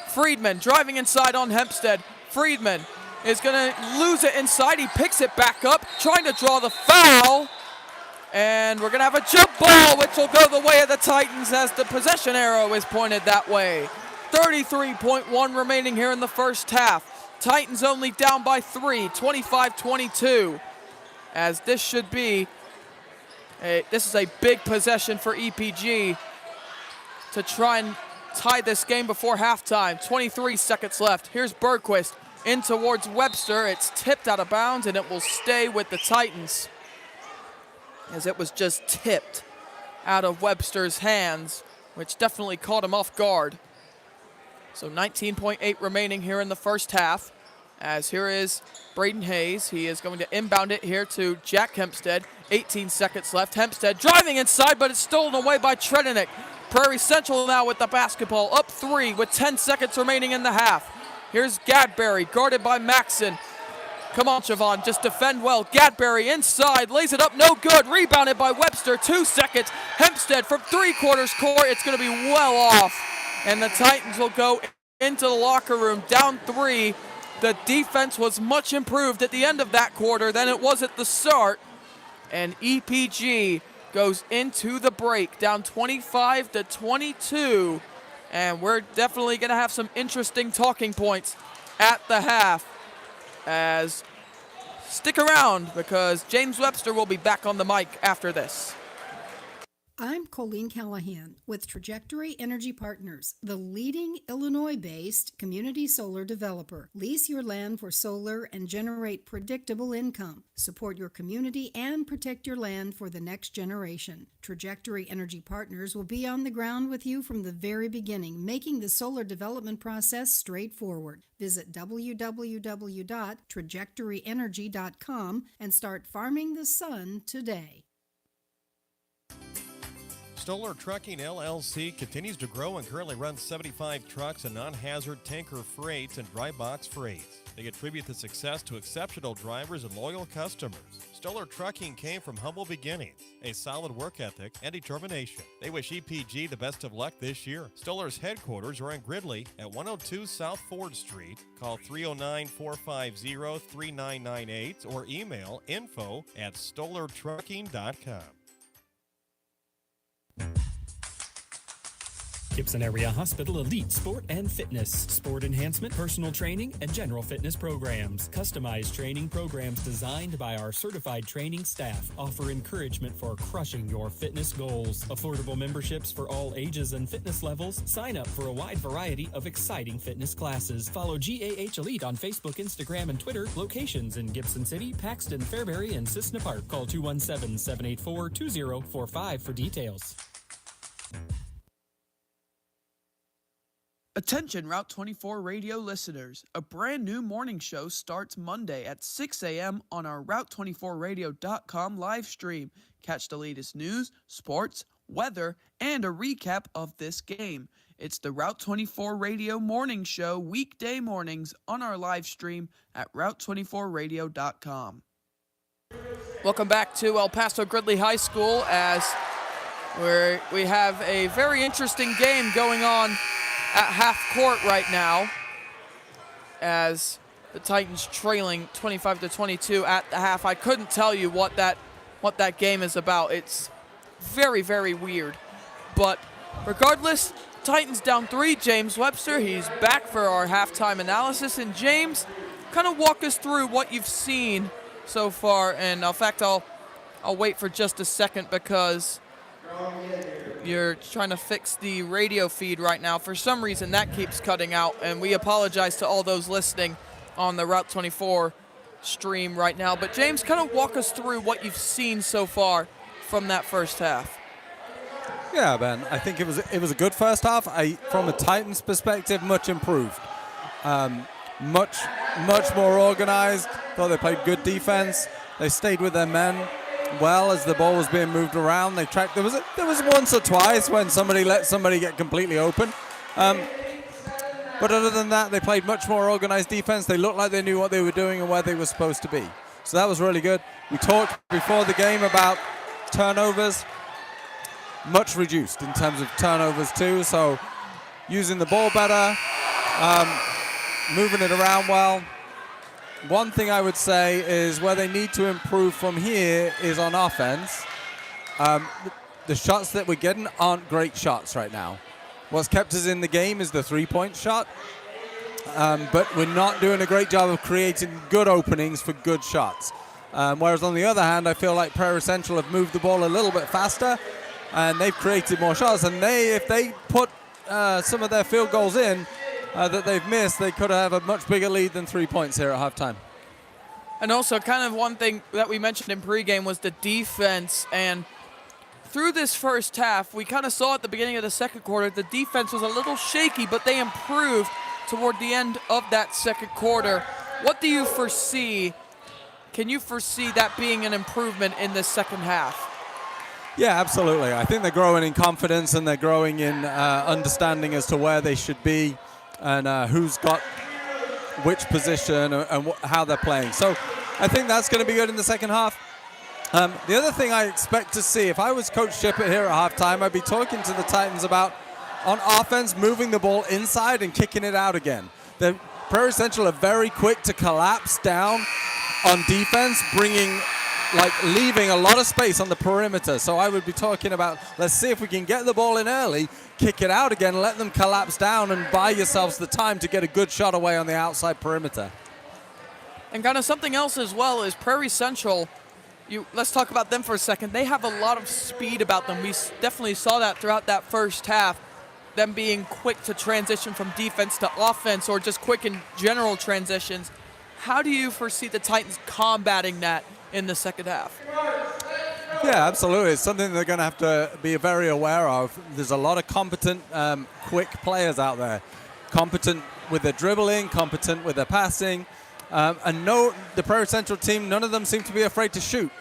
Friedman driving inside on Hempstead. Friedman is going to lose it inside. He picks it back up, trying to draw the foul. And we're going to have a jump ball, which will go the way of the Titans as the possession arrow is pointed that way. 33.1 remaining here in the first half. Titans only down by 3, 25-22, as this should be this is a big possession for EPG to try and tie this game before halftime. 23 seconds left. Here's Bergquist in towards Webster. It's tipped out of bounds, and it will stay with the Titans, as it was just tipped out of Webster's hands, which definitely caught him off guard. So 19.8 remaining here in the first half, as here is Braden Hayes. He is going to inbound it here to Jack Hempstead. 18 seconds left. Hempstead driving inside, but it's stolen away by Tredenik. Prairie Central now with the basketball, up 3 with 10 seconds remaining in the half. Here's Gadberry, guarded by Maxson. Come on, Siobhan, just defend well. Gadberry inside, lays it up, no good. Rebounded by Webster, 2 seconds. Hempstead from three-quarters court, it's going to be well off. And the Titans will go into the locker room, down 3. The defense was much improved at the end of that quarter than it was at the start. And EPG goes into the break, down 25-22. And we're definitely going to have some interesting talking points at the half. As stick around, because James Webster will be back on the mic after this. I'm Colleen Callahan with Trajectory Energy Partners, the leading Illinois-based community solar developer. Lease your land for solar and generate predictable income. Support your community and protect your land for the next generation. Trajectory Energy Partners will be on the ground with you from the very beginning, making the solar development process straightforward. Visit www.trajectoryenergy.com and start farming the sun today. Stoller Trucking LLC continues to grow and currently runs 75 trucks and non-hazard tanker freights and dry box freights. They attribute the success to exceptional drivers and loyal customers. Stoller Trucking came from humble beginnings, a solid work ethic, and determination. They wish EPG the best of luck this year. Stoller's headquarters are in Gridley at 102 South Ford Street. Call 309-450-3998 or email info@stollertrucking.com. Gibson Area Hospital Elite Sport and Fitness, sport enhancement, personal training, and general fitness programs. Customized training programs designed by our certified training staff offer encouragement for crushing your fitness goals. Affordable memberships for all ages and fitness levels. Sign up for a wide variety of exciting fitness classes. Follow GAH Elite on Facebook, Instagram, and Twitter. Locations in Gibson City, Paxton, Fairbury, and Cissna Park. Call 217-784-2045 for details. Attention Route 24 radio listeners, a brand new morning show starts Monday at 6 a.m. on our Route24Radio.com live stream. Catch the latest news, sports, weather, and a recap of this game. It's the Route 24 Radio Morning Show weekday mornings on our live stream at Route24Radio.com. Welcome back to El Paso Gridley High School, as we have a very interesting game going on at half court right now, as the Titans trailing 25-22 at the half. I couldn't tell you what that game is about. It's very, very weird. But regardless, Titans down 3. James Webster, he's back for our halftime analysis. And James, kind of walk us through what you've seen so far. And in fact, I'll wait for just a second, because you're trying to fix the radio feed right now. For some reason, that keeps cutting out, and we apologize to all those listening on the Route 24 stream right now. But James, kind of walk us through what you've seen so far from that first half. Yeah, Ben, I think it was a good first half. From a Titans perspective, much improved. Much more organized. Thought they played good defense. They stayed with their men well as the ball was being moved around. They tracked. There was once or twice when somebody let somebody get completely open. But other than that, they played much more organized defense. They looked like they knew what they were doing and where they were supposed to be. So that was really good. We talked before the game about turnovers. Much reduced in terms of turnovers too. So using the ball better, moving it around well. One thing I would say is where they need to improve from here is on offense. The shots that we're getting aren't great shots right now. What's kept us in the game is the three-point shot. but we're not doing a great job of creating good openings for good shots. Whereas on the other hand, I feel like Prairie Central have moved the ball a little bit faster, and they've created more shots. And if they put some of their field goals in that they've missed, they could have a much bigger lead than 3 points here at halftime. And also, kind of one thing that we mentioned in pregame was the defense. And through this first half, we kind of saw at the beginning of the second quarter, the defense was a little shaky, but they improved toward the end of that second quarter. What do you foresee? Can you foresee that being an improvement in this second half? Yeah, absolutely. I think they're growing in confidence, and they're growing in understanding as to where they should be and who's got which position and how they're playing. So I think that's going to be good in the second half. The other thing I expect to see, if I was Coach Shippett here at halftime, I'd be talking to the Titans about, on offense, moving the ball inside and kicking it out again. The Prairie Central are very quick to collapse down on defense, leaving a lot of space on the perimeter. So I would be talking about, let's see if we can get the ball in early, kick it out again, let them collapse down, and buy yourselves the time to get a good shot away on the outside perimeter. And kind of something else as well is Prairie Central. Let's talk about them for a second. They have a lot of speed about them. We definitely saw that throughout that first half, them being quick to transition from defense to offense, or just quick in general transitions. How do you foresee the Titans combating that in the second half? Yeah, absolutely. It's something they're going to have to be very aware of. There's a lot of competent, quick players out there. Competent with their dribbling, competent with their passing. The Prairie Central team, none of them seem to be afraid to shoot.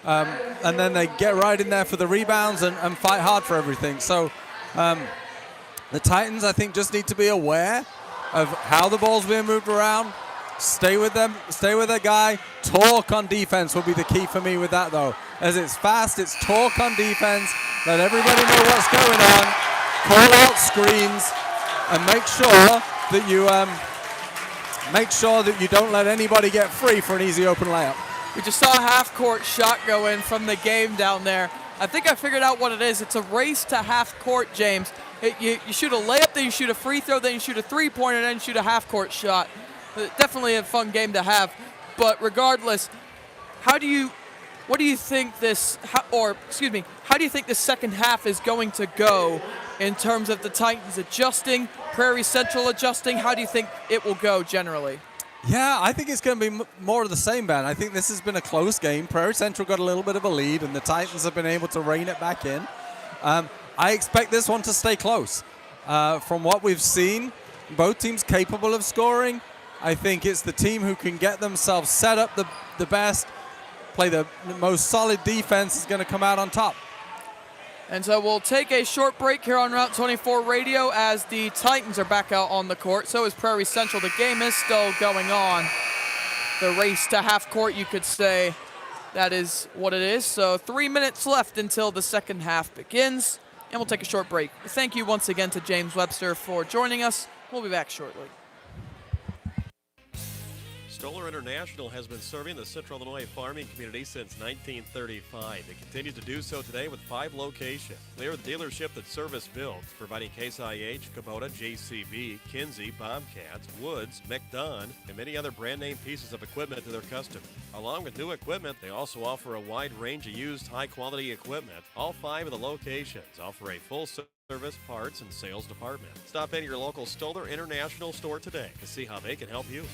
And then they get right in there for the rebounds and fight hard for everything. So the Titans, I think, just need to be aware of how the ball's being moved around. Stay with them, stay with their guy. Talk on defense will be the key for me with that, though. As it's fast, it's talk on defense. Let everybody know what's going on. Call out screens, and make sure that you don't let anybody get free for an easy open layup. We just saw a half-court shot go in from the game down there. I think I figured out what it is. It's a race to half court, James. You shoot a layup, then you shoot a free throw, then you shoot a three-pointer, then you shoot a half-court shot. Definitely a fun game to have. But regardless, how do you think this second half is going to go in terms of the Titans adjusting, Prairie Central adjusting? How do you think it will go generally? Yeah, I think it's going to be more of the same, Ben. I think this has been a close game. Prairie Central got a little bit of a lead, and the Titans have been able to rein it back in. I expect this one to stay close. From what we've seen, both teams capable of scoring. I think it's the team who can get themselves set up the best, play the most solid defense is going to come out on top. And so we'll take a short break here on Route 24 Radio as the Titans are back out on the court. So is Prairie Central. The game is still going on. The race to half court, you could say. That is what it is. So 3 minutes left until the second half begins. And we'll take a short break. Thank you once again to James Webster for joining us. We'll be back shortly. Stoller International has been serving the Central Illinois farming community since 1935. It continues to do so today with 5 locations. They are the dealership that service builds, providing Case IH, Kubota, JCB, Kinsey, Bobcats, Woods, McDon, and many other brand name pieces of equipment to their customers. Along with new equipment, they also offer a wide range of used high-quality equipment. All 5 of the locations offer a full service, parts, and sales department. Stop in your local Stoller International store today to see how they can help you.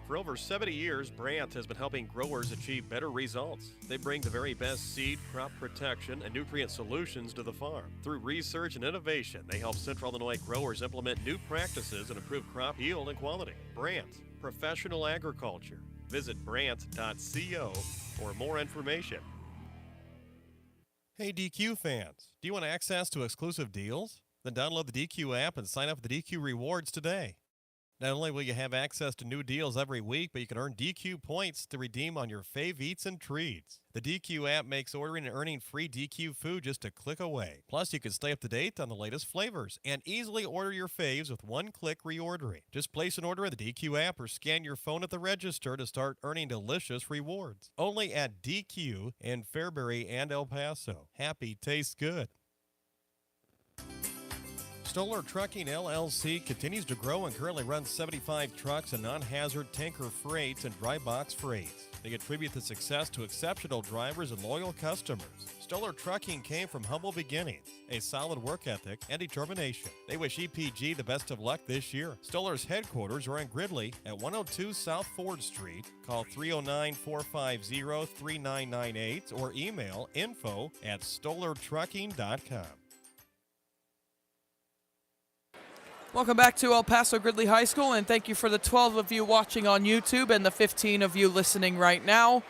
For over 70 years, Brandt has been helping growers achieve better results. They bring the very best seed, crop protection, and nutrient solutions to the farm. Through research and innovation, they help Central Illinois growers implement new practices and improve crop yield and quality. Brandt, professional agriculture. Visit brandt.co for more information. Hey DQ fans, do you want access to exclusive deals? Then download the DQ app and sign up for the DQ rewards today. Not only will you have access to new deals every week, but you can earn DQ points to redeem on your fave eats and treats. The DQ app makes ordering and earning free DQ food just a click away. Plus, you can stay up to date on the latest flavors and easily order your faves with one-click reordering. Just place an order at the DQ app or scan your phone at the register to start earning delicious rewards. Only at DQ in Fairbury and El Paso. Happy tastes good. Stoller Trucking LLC continues to grow and currently runs 75 trucks and non-hazard tanker freights and dry box freights. They attribute the success to exceptional drivers and loyal customers. Stoller Trucking came from humble beginnings, a solid work ethic, and determination. They wish EPG the best of luck this year. Stoller's headquarters are in Gridley at 102 South Ford Street. Call 309-450-3998 or email info@stollertrucking.com. Welcome back to El Paso Gridley High School, and thank you for the 12 of you watching on YouTube and the 15 of you listening right now.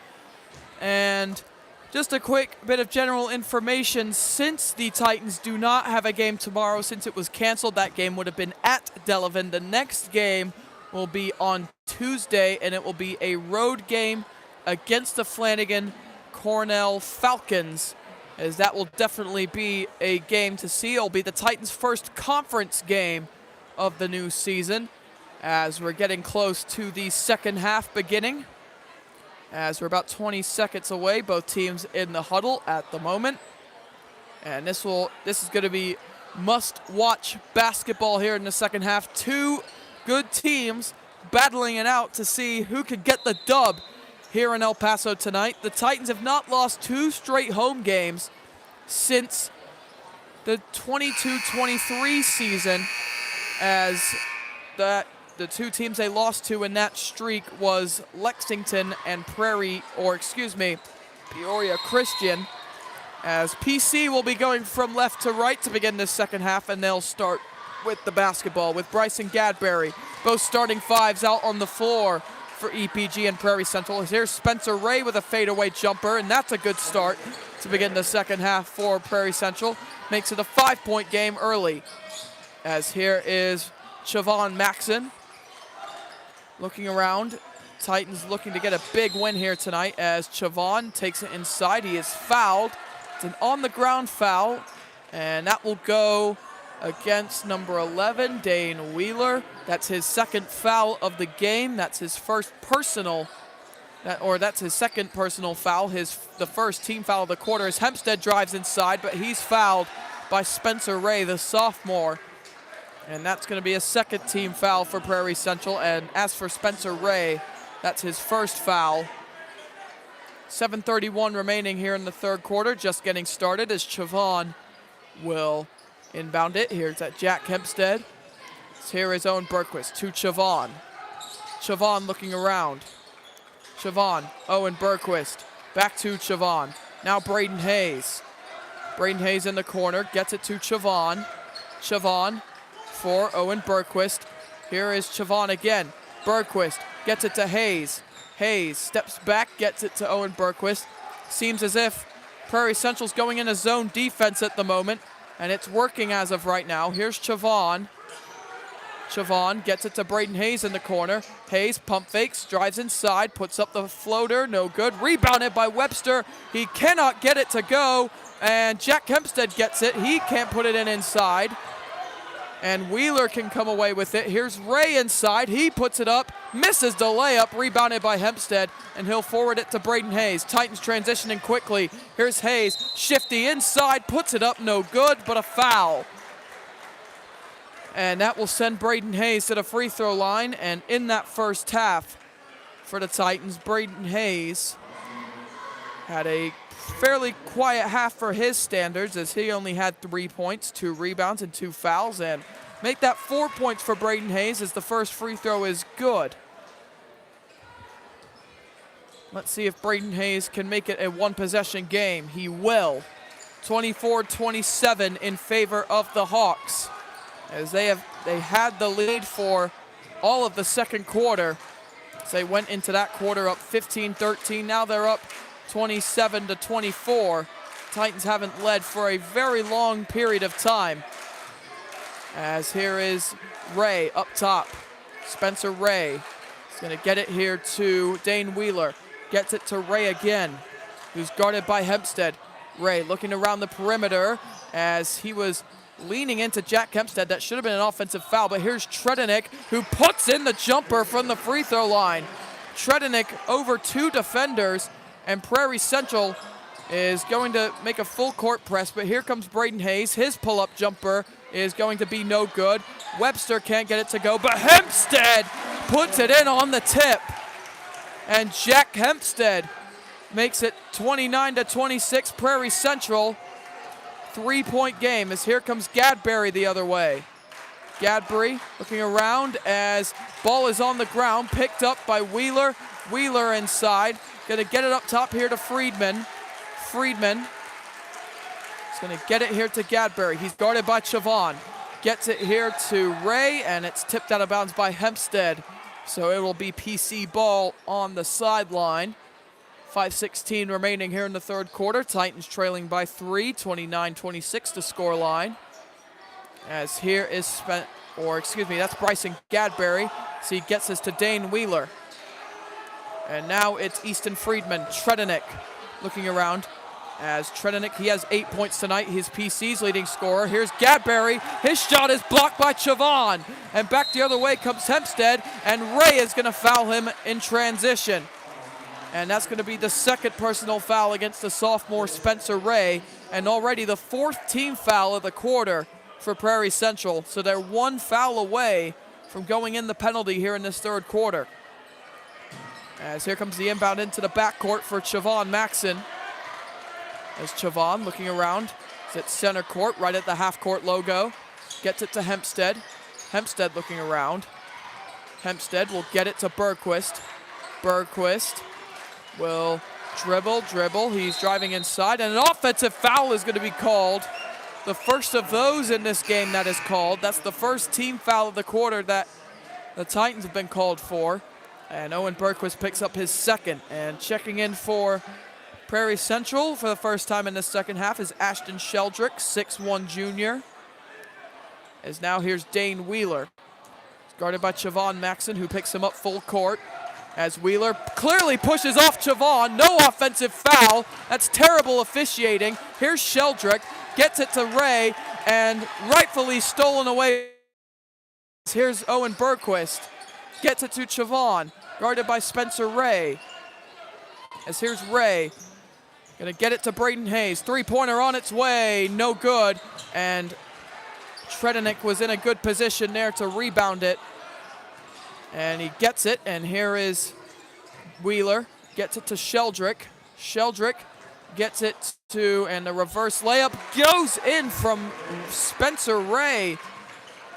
And just a quick bit of general information. Since the Titans do not have a game tomorrow, since it was canceled, that game would have been at Delavan. The next game will be on Tuesday, and it will be a road game against the Flanagan Cornell Falcons, as that will definitely be a game to see. It'll be the Titans' first conference game of the new season, as we're getting close to the second half beginning, as we're about 20 seconds away, both teams in the huddle at the moment. And this is going to be must-watch basketball here in the second half. Two good teams battling it out to see who could get the dub here in El Paso tonight. The Titans have not lost 2 straight home games since the 22-23 season, as the 2 teams they lost to in that streak was Lexington and Peoria Christian, as PC will be going from left to right to begin this second half, and they'll start with the basketball with Bryson Gadberry, both starting fives out on the floor for EPG and Prairie Central. Here's Spencer Ray with a fadeaway jumper, and that's a good start to begin the second half for Prairie Central. Makes it a 5-point game early. As here is Chavon Maxon looking around. Titans looking to get a big win here tonight, as Chavon takes it inside. He is fouled. It's an on-the-ground foul, and that will go against number 11, Dane Wheeler. That's his second foul of the game. That's his first personal, that's his second personal foul. The first team foul of the quarter as Hempstead drives inside, but he's fouled by Spencer Ray, the sophomore. And that's going to be a second team foul for Prairie Central. And as for Spencer Ray, that's his first foul. 7:31 remaining here in the third quarter, just getting started, as Chavon will inbound it. Here's at Jack Hempstead. Here is Owen Berquist to Chavon. Chavon looking around. Chavon, Owen Berquist, back to Chavon. Now Braden Hayes. Braden Hayes in the corner, gets it to Chavon. Chavon for Owen Berquist. Here is Chavon again. Berquist gets it to Hayes. Hayes steps back, gets it to Owen Berquist. Seems as if Prairie Central's going in a zone defense at the moment, and it's working as of right now. Here's Chavon. Chavon gets it to Braden Hayes in the corner. Hayes pump fakes, drives inside, puts up the floater, no good. Rebounded by Webster. He cannot get it to go, and Jack Hempstead gets it. He can't put it in inside. And Wheeler can come away with it. Here's Ray inside. He puts it up, misses the layup, rebounded by Hempstead, and he'll forward it to Braden Hayes. Titans transitioning quickly. Here's Hayes, shifty inside, puts it up, no good, but a foul. And that will send Braden Hayes to the free throw line. And in that first half for the Titans, Braden Hayes had a fairly quiet half for his standards, as he only had 3 points, 2 rebounds, and 2 fouls. And make that 4 points for Braden Hayes, as the first free throw is good. Let's see if Braden Hayes can make it a one-possession game. He will. 24-27 in favor of the Hawks, as they had the lead for all of the second quarter. So they went into that quarter up 15-13. Now they're up 27-24. Titans haven't led for a very long period of time. As here is Ray up top. Spencer Ray is going to get it here to Dane Wheeler. Gets it to Ray again, who's guarded by Hempstead. Ray looking around the perimeter as he was leaning into Jack Hempstead. That should have been an offensive foul, but here's Tredenik, who puts in the jumper from the free throw line. Tredenik over 2 defenders, and Prairie Central is going to make a full court press, but here comes Braden Hayes. His pull-up jumper is going to be no good. Webster can't get it to go, but Hempstead puts it in on the tip. And Jack Hempstead makes it 29-26, Prairie Central. 3-point game as here comes Gadberry the other way. Gadberry looking around as ball is on the ground, picked up by Wheeler. Wheeler inside, gonna get it up top here to Friedman. Friedman is gonna get it here to Gadberry. He's guarded by Chavon. Gets it here to Ray, and it's tipped out of bounds by Hempstead. So it will be PC ball on the sideline. 5:16 remaining here in the third quarter. Titans trailing by 3, 29-26 the score line. As here is that's Bryson Gadberry. So he gets this to Dane Wheeler. And now it's Easton Friedman. Tredenik looking around. As Tredenik, he has 8 points tonight. He's PC's leading scorer. Here's Gadberry. His shot is blocked by Chavon. And back the other way comes Hempstead. And Ray is going to foul him in transition. And that's going to be the second personal foul against the sophomore Spencer Ray. And already the fourth team foul of the quarter for Prairie Central. So they're one foul away from going in the penalty here in this third quarter. As here comes the inbound into the backcourt for Chavon Maxson. As Chavon looking around, is at center court, right at the half-court logo. Gets it to Hempstead. Hempstead looking around. Hempstead will get it to Bergquist. Bergquist will dribble. He's driving inside, and an offensive foul is going to be called. The first of those in this game that is called. That's the first team foul of the quarter that the Titans have been called for. And Owen Bergquist picks up his second. And checking in for Prairie Central for the first time in the second half is Ashton Sheldrick, 6'1" junior. As now here's Dane Wheeler. He's guarded by Chavon Maxson, who picks him up full court. As Wheeler clearly pushes off Chavon. No offensive foul. That's terrible officiating. Here's Sheldrick. Gets it to Ray, and rightfully stolen away. Here's Owen Bergquist. Gets it to Chavon, guarded by Spencer Ray. As here's Ray. Gonna get it to Braden Hayes. Three-pointer on its way, no good. And Tredenik was in a good position there to rebound it. And he gets it, and here is Wheeler. Gets it to Sheldrick. Sheldrick gets it to, and the reverse layup goes in from Spencer Ray.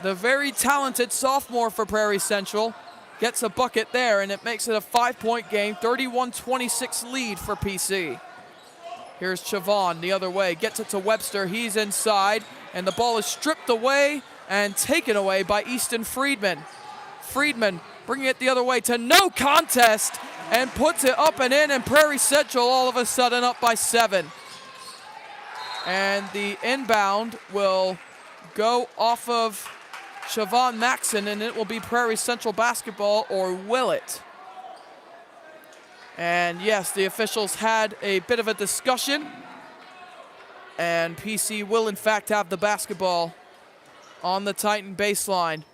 The very talented sophomore for Prairie Central gets a bucket there, and it makes it a 5-point game, 31-26 lead for PC. Here's Chavon the other way, gets it to Webster. He's inside, and the ball is stripped away and taken away by Easton Friedman. Friedman bringing it the other way to no contest and puts it up and in, and Prairie Central all of a sudden up by 7. And the inbound will go off of Chavon Maxson, and it will be Prairie Central basketball, or will it? And yes, the officials had a bit of a discussion, and PC will in fact have the basketball on the Titan baseline.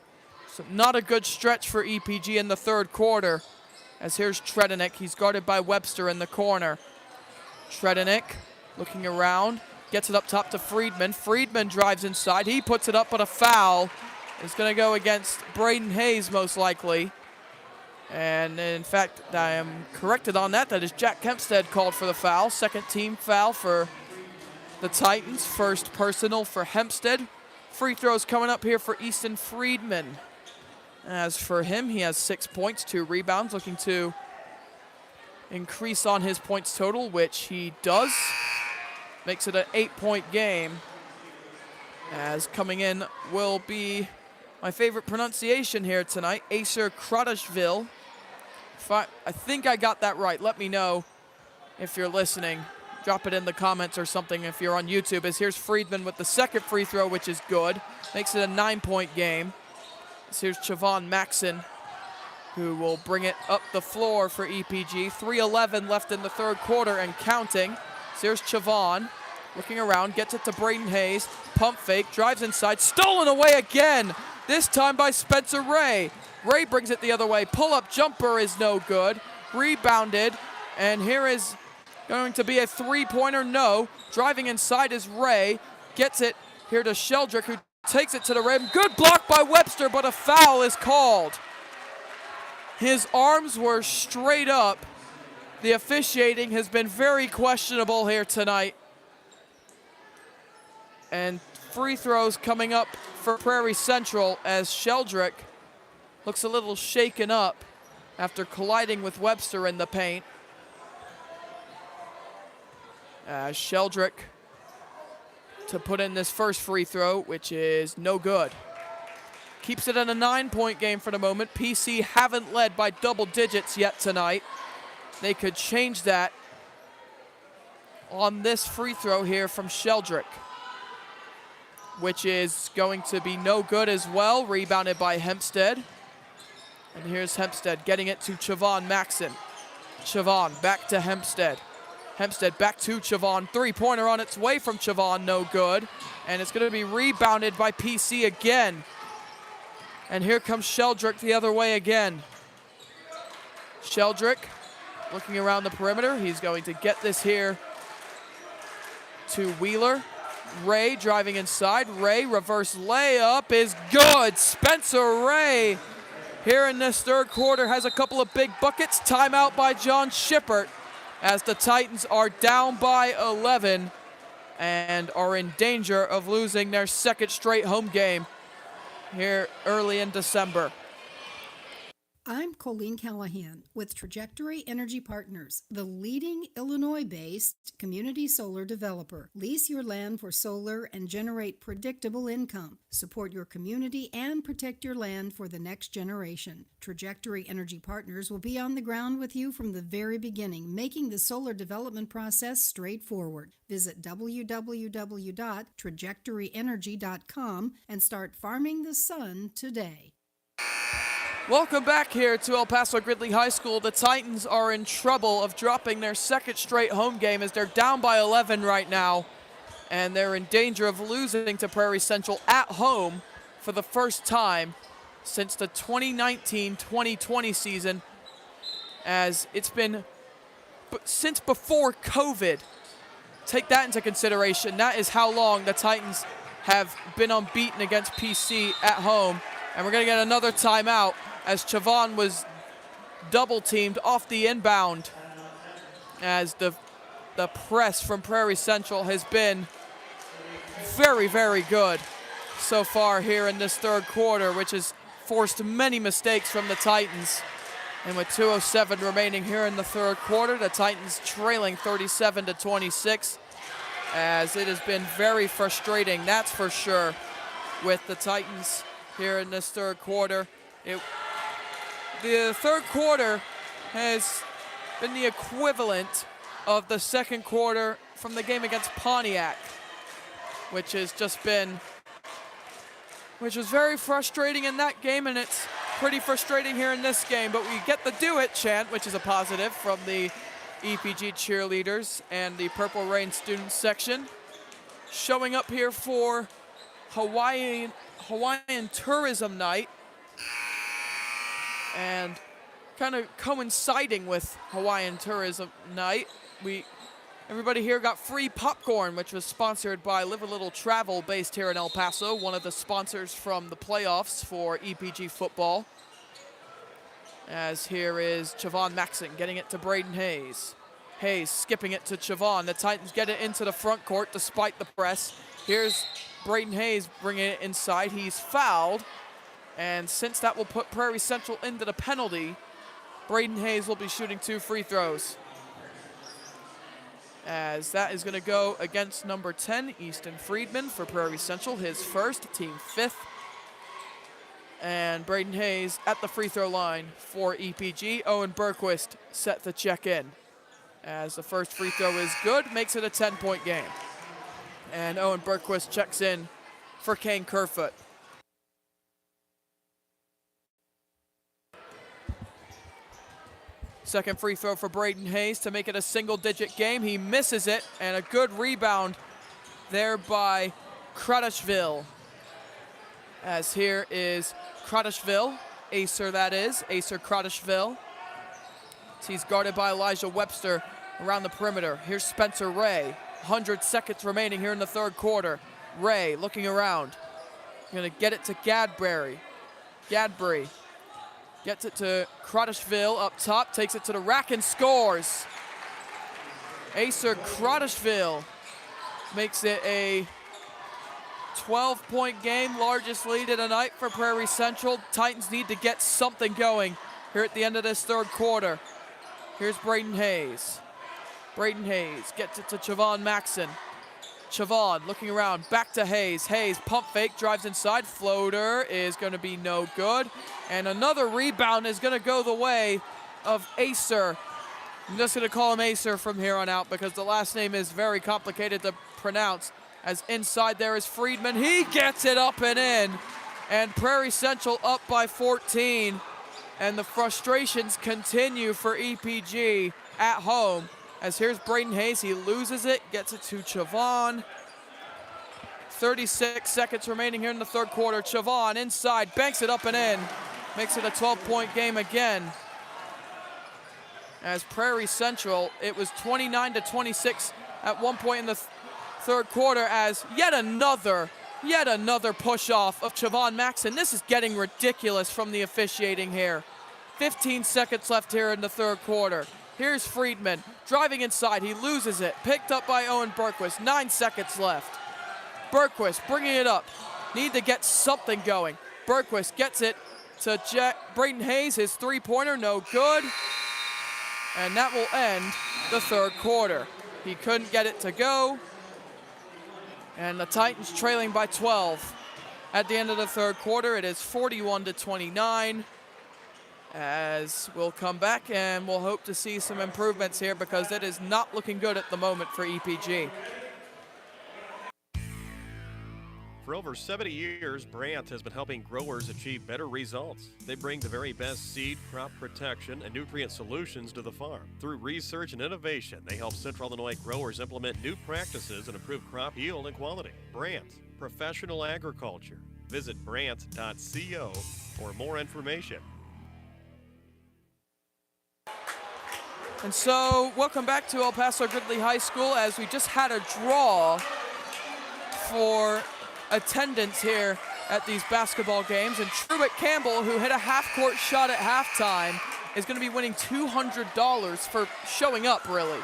So not a good stretch for EPG in the third quarter. As here's Tredenik, he's guarded by Webster in the corner. Tredenik looking around, gets it up top to Friedman. Friedman drives inside, he puts it up, but a foul is going to go against Braden Hayes most likely. And in fact, I am corrected on that. That is Jack Hempstead called for the foul. Second team foul for the Titans. First personal for Hempstead. Free throws coming up here for Easton Friedman. As for him, he has 6 points, 2 rebounds, looking to increase on his points total, which he does. Makes it an 8-point game. As coming in will be my favorite pronunciation here tonight, Acer Kradashvili. I think I got that right. Let me know if you're listening. Drop it in the comments or something if you're on YouTube. As here's Friedman with the second free throw, which is good. Makes it a 9-point game. As here's Chavon Maxson, who will bring it up the floor for EPG. 3:11 left in the third quarter and counting. So here's Chavon looking around, gets it to Braden Hayes. Pump fake, drives inside, stolen away again. This time by Spencer Ray. Ray brings it the other way. Pull-up jumper is no good. Rebounded, and here is going to be a three-pointer, no. Driving inside is Ray. Gets it here to Sheldrick, who takes it to the rim. Good block by Webster, but a foul is called. His arms were straight up. The officiating has been very questionable here tonight. And free throws coming up for Prairie Central as Sheldrick looks a little shaken up after colliding with Webster in the paint. Sheldrick to put in this first free throw, which is no good. Keeps it in a 9-point game for the moment. PC haven't led by double digits yet tonight. They could change that on this free throw here from Sheldrick, which is going to be no good as well. Rebounded by Hempstead. And here's Hempstead getting it to Chavon Maxson. Chavon back to Hempstead. Hempstead back to Chavon. Three-pointer on its way from Chavon, no good. And it's going to be rebounded by PC again. And here comes Sheldrick the other way again. Sheldrick looking around the perimeter. He's going to get this here to Wheeler. Ray driving inside. Ray, reverse layup is good. Spencer Ray here in this third quarter has a couple of big buckets. Timeout by John Shippert as the Titans are down by 11 and are in danger of losing their second straight home game here early in December. I'm Colleen Callahan with Trajectory Energy Partners, the leading Illinois-based community solar developer. Lease your land for solar and generate predictable income. Support your community and protect your land for the next generation. Trajectory Energy Partners will be on the ground with you from the very beginning, making the solar development process straightforward. Visit www.trajectoryenergy.com and start farming the sun today. Welcome back here to El Paso Gridley High School. The Titans are in trouble of dropping their second straight home game as they're down by 11 right now. And they're in danger of losing to Prairie Central at home for the first time since the 2019-2020 season, as it's been since before COVID. Take that into consideration. That is how long the Titans have been unbeaten against PC at home. And we're going to get another timeout as Chavon was double-teamed off the inbound, as the press from Prairie Central has been very, very good so far here in this third quarter, which has forced many mistakes from the Titans. And with 2:07 remaining here in the third quarter, the Titans trailing 37-26, as it has been very frustrating, that's for sure, with the Titans here in this third quarter. The third quarter has been the equivalent of the second quarter from the game against Pontiac, which was very frustrating in that game, and it's pretty frustrating here in this game. But we get the do it chant, which is a positive from the EPG cheerleaders and the Purple Rain student section, showing up here for Hawaiian Tourism Night, and kind of coinciding with Hawaiian Tourism Night, everybody here got free popcorn, which was sponsored by Live a Little Travel, based here in El Paso, one of the sponsors from the playoffs for EPG football. As here is Chavon Maxson getting it to Braden Hayes. Hayes skipping it to Chavon. The Titans get it into the front court despite the press. Here's Braden Hayes bringing it inside. He's fouled, and since that will put Prairie Central into the penalty, Braden Hayes will be shooting 2 free throws, as that is going to go against number 10, Easton Friedman, for Prairie Central, his first, team 5th. And Braden Hayes at the free throw line for EPG. Owen Berquist set to check in, as the first free throw is good, makes it a 10-point game. And Owen Berquist checks in for Kane Kerfoot. Second free throw for Braden Hayes to make it a single-digit game. He misses it, and a good rebound there by Kradishville. As here is Kradishville, Acer that is, Acer Kradishville. He's guarded by Elijah Webster around the perimeter. Here's Spencer Ray. 100 seconds remaining here in the third quarter. Ray looking around. Going to get it to Gadbury. Gadbury gets it to Crottishville up top, takes it to the rack and scores. Acer Crottishville makes it a 12-point game, largest lead of the night for Prairie Central. Titans need to get something going here at the end of this third quarter. Here's Braden Hayes. Braden Hayes gets it to Chavon Maxson. Chavon looking around, back to Hayes. Hayes, pump fake, drives inside. Floater is going to be no good. And another rebound is going to go the way of Acer. I'm just going to call him Acer from here on out because the last name is very complicated to pronounce. As inside there is Friedman. He gets it up and in. And Prairie Central up by 14. And the frustrations continue for EPG at home. As here's Braden Hayes, he loses it, gets it to Chavon. 36 seconds remaining here in the third quarter. Chavon inside, banks it up and in. Makes it a 12-point game again. As Prairie Central, it was 29-26 at one point in the third quarter as yet another push-off of Chavon Maxson. This is getting ridiculous from the officiating here. 15 seconds left here in the third quarter. Here's Friedman, driving inside, he loses it. Picked up by Owen Berquist, 9 seconds left. Berquist bringing it up, need to get something going. Berquist gets it to Braden Hayes, his three-pointer, no good. And that will end the third quarter. He couldn't get it to go. And the Titans trailing by 12. At the end of the third quarter, it is 41-29. As we'll come back and we'll hope to see some improvements here because it is not looking good at the moment for EPG. For over 70 years, Brandt has been helping growers achieve better results. They bring the very best seed, crop protection, and nutrient solutions to the farm. Through research and innovation, they help Central Illinois growers implement new practices and improve crop yield and quality. Brandt, professional agriculture. Visit brandt.co for more information. And so, welcome back to El Paso Gridley High School as we just had a draw for attendance here at these basketball games. And Truett Campbell, who hit a half-court shot at halftime, is going to be winning $200 for showing up, really.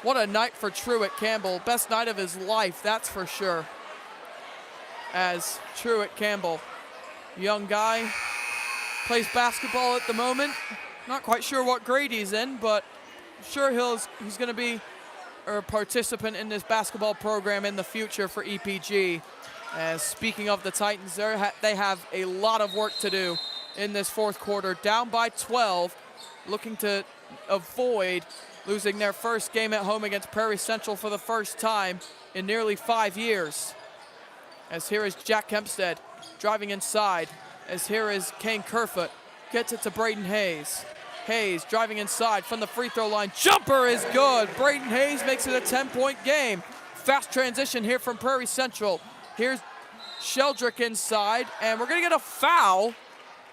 What a night for Truett Campbell. Best night of his life, that's for sure. As Truett Campbell, young guy, plays basketball at the moment. Not quite sure what grade he's in, but I'm sure he's going to be a participant in this basketball program in the future for EPG. As speaking of the Titans, they have a lot of work to do in this fourth quarter. Down by 12, looking to avoid losing their first game at home against Prairie Central for the first time in nearly 5 years. As here is Jack Kempstead driving inside. As here is Kane Kerfoot. Gets it to Braden Hayes. Hayes driving inside from the free throw line. Jumper is good. Braden Hayes makes it a 10-point game. Fast transition here from Prairie Central. Here's Sheldrick inside, and we're going to get a foul.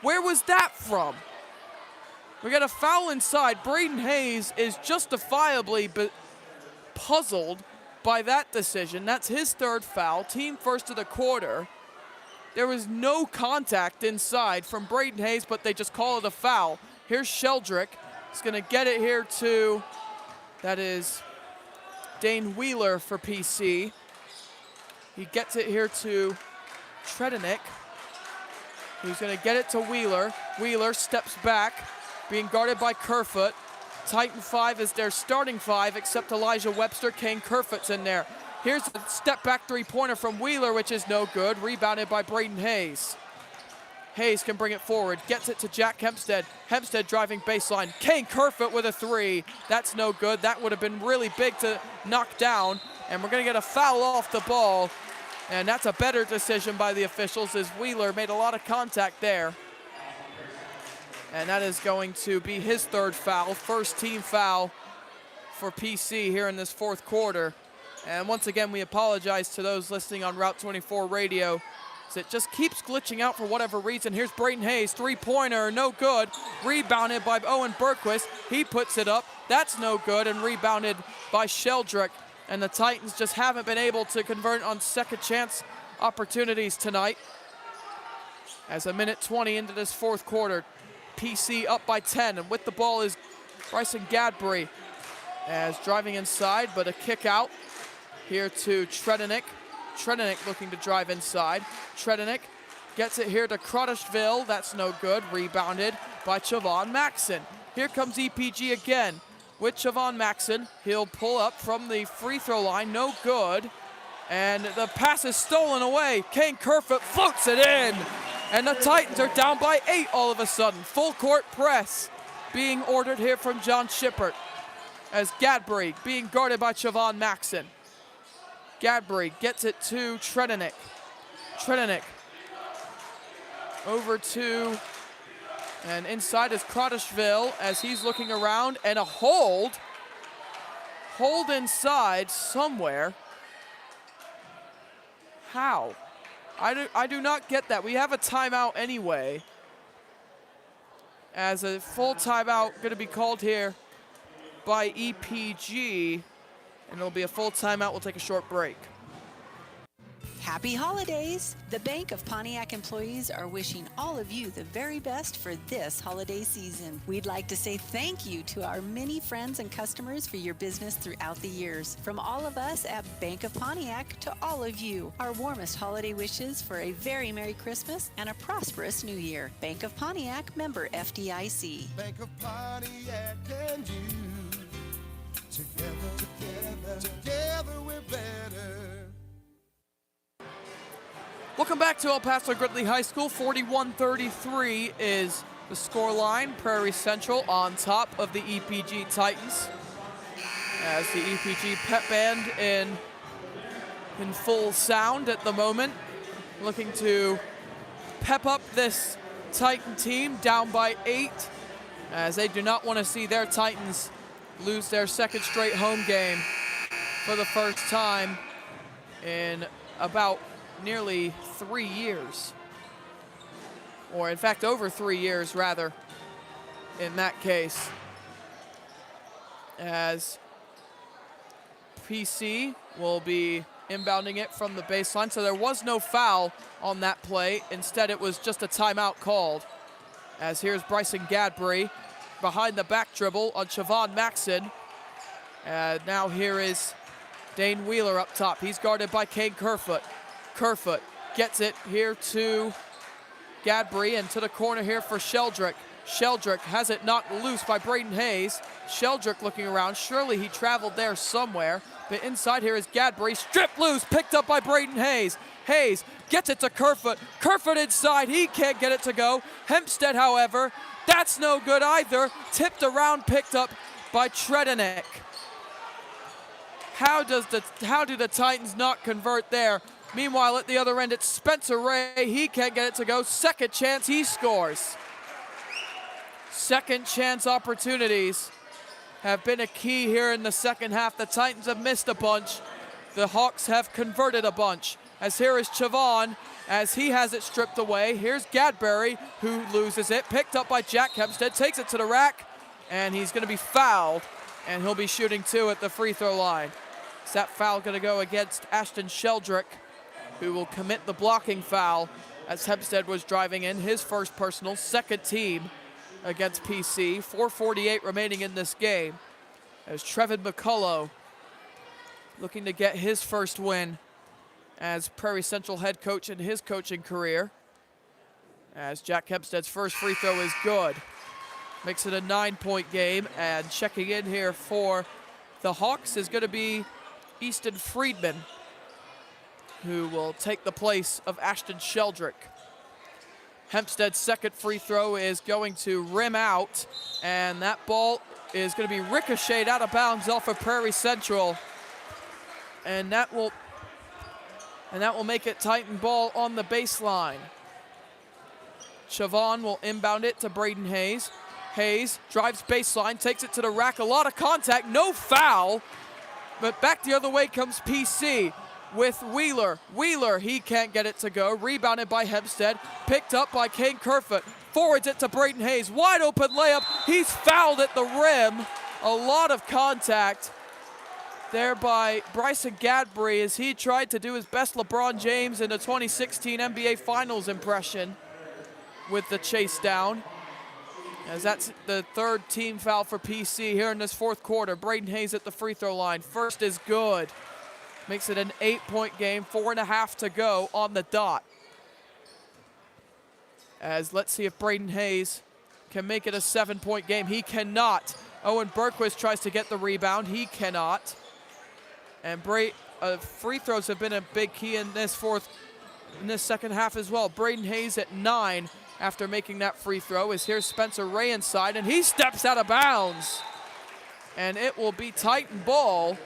Where was that from? We got a foul inside. Braden Hayes is justifiably puzzled by that decision. That's his third foul. Team first of the quarter. There was no contact inside from Braden Hayes, but they just call it a foul. Here's Sheldrick. He's going to get it here to, that is Dane Wheeler for PC. He gets it here to Tredenick. He's going to get it to Wheeler. Wheeler steps back, being guarded by Kerfoot. Titan 5 is their starting 5, except Elijah Webster. Kane Kerfoot's in there. Here's a step-back three-pointer from Wheeler, which is no good. Rebounded by Braden Hayes. Hayes can bring it forward. Gets it to Jack Hempstead. Hempstead driving baseline. Kane Kerfoot with a three. That's no good. That would have been really big to knock down. And we're going to get a foul off the ball. And that's a better decision by the officials as Wheeler made a lot of contact there. And that is going to be his third foul. First team foul for PC here in this fourth quarter. And once again, we apologize to those listening on Route 24 radio. It just keeps glitching out for whatever reason. Here's Braden Hayes, three-pointer, no good. Rebounded by Owen Berquist. He puts it up. That's no good, and rebounded by Sheldrick. And the Titans just haven't been able to convert on second chance opportunities tonight. As a minute 20 into this fourth quarter, PC up by 10, and with the ball is Bryson Gadbury as driving inside, but a kick out here to Tredenik. Tredenik looking to drive inside. Tredenik gets it here to Crotishville. That's no good. Rebounded by Chavon Maxson. Here comes EPG again with Chavon Maxson. He'll pull up from the free throw line. No good. And the pass is stolen away. Kane Kerfoot floats it in. And the Titans are down by 8 all of a sudden. Full court press being ordered here from John Shippert as Gadbury being guarded by Chavon Maxson. Gadbury gets it to Tredenik. Tredenik over to, and inside is Crotishville as he's looking around, and a hold. Hold inside somewhere. How? I do not get that. We have a timeout anyway. As a full timeout going to be called here by EPG. And it'll be a full timeout. We'll take a short break. Happy holidays! The Bank of Pontiac employees are wishing all of you the very best for this holiday season. We'd like to say thank you to our many friends and customers for your business throughout the years. From all of us at Bank of Pontiac to all of you, our warmest holiday wishes for a very Merry Christmas and a prosperous New Year. Bank of Pontiac, member FDIC. Bank of Pontiac and you. Together we're better. Welcome back to El Paso Gridley High School. 41-33 is the score line. Prairie Central on top of the EPG Titans. As the EPG pep band in full sound at the moment. Looking to pep up this Titan team down by 8. As they do not want to see their Titans lose their second straight home game for the first time in about nearly 3 years. Or in fact, over 3 years rather, in that case. As PC will be inbounding it from the baseline. So there was no foul on that play. Instead, it was just a timeout called. As here's Bryson Gadbury behind the back dribble on Chavon Maxson. And now here is Dane Wheeler up top. He's guarded by Kane Kerfoot. Kerfoot gets it here to Gadbury and to the corner here for Sheldrick. Sheldrick has it knocked loose by Braden Hayes. Sheldrick looking around. Surely he traveled there somewhere. But inside here is Gadbury. Stripped loose, picked up by Braden Hayes. Hayes gets it to Kerfoot. Kerfoot inside. He can't get it to go. Hempstead, however, that's no good either. Tipped around, picked up by Tredenik. How do the Titans not convert there? Meanwhile, at the other end, it's Spencer Ray. He can't get it to go. Second chance, he scores. Second chance opportunities have been a key here in the second half. The Titans have missed a bunch. The Hawks have converted a bunch. As here is Chavon, as he has it stripped away. Here's Gadbury, who loses it. Picked up by Jack Hempstead, takes it to the rack, and he's going to be fouled, and he'll be shooting 2 at the free throw line. Is that foul going to go against Ashton Sheldrick, who will commit the blocking foul as Hempstead was driving in his first personal, second team against PC. 4:48 remaining in this game as Trevin McCullough looking to get his first win as Prairie Central head coach in his coaching career. As Jack Hempstead's first free throw is good. Makes it a 9-point game, and checking in here for the Hawks is going to be Easton Friedman, who will take the place of Ashton Sheldrick. Hempstead's second free throw is going to rim out, and that ball is going to be ricocheted out of bounds off of Prairie Central. And that will make it Titan ball on the baseline. Chavon will inbound it to Braden Hayes. Hayes drives baseline, takes it to the rack. A lot of contact, no foul. But back the other way comes PC with Wheeler. Wheeler, he can't get it to go. Rebounded by Hempstead. Picked up by Kane Kerfoot. Forwards it to Braden Hayes. Wide open layup. He's fouled at the rim. A lot of contact there by Bryson Gadbury as he tried to do his best LeBron James in the 2016 NBA Finals impression with the chase down. As that's the third team foul for PC here in this fourth quarter. Braden Hayes at the free throw line. First is good. Makes it an 8-point game, 4.5 to go on the dot. As let's see if Braden Hayes can make it a 7-point game. He cannot. Owen Berquist tries to get the rebound. He cannot. And free throws have been a big key in this second half as well. Braden Hayes at 9 after making that free throw. Is here's Spencer Ray inside, and he steps out of bounds. And it will be Titan ball.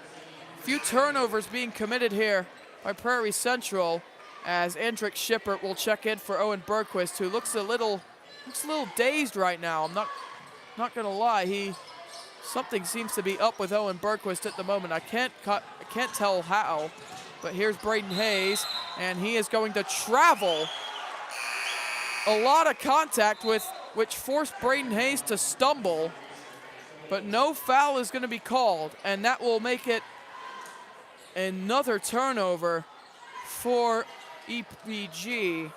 Few turnovers being committed here by Prairie Central as Andrick Shippert will check in for Owen Berquist, who looks a little dazed right now. I'm not gonna lie, something seems to be up with Owen Berquist at the moment. I can't tell how, but here's Braden Hayes, and he is going to travel. A lot of contact which forced Braden Hayes to stumble, but no foul is going to be called, and that will make it another turnover for EPG.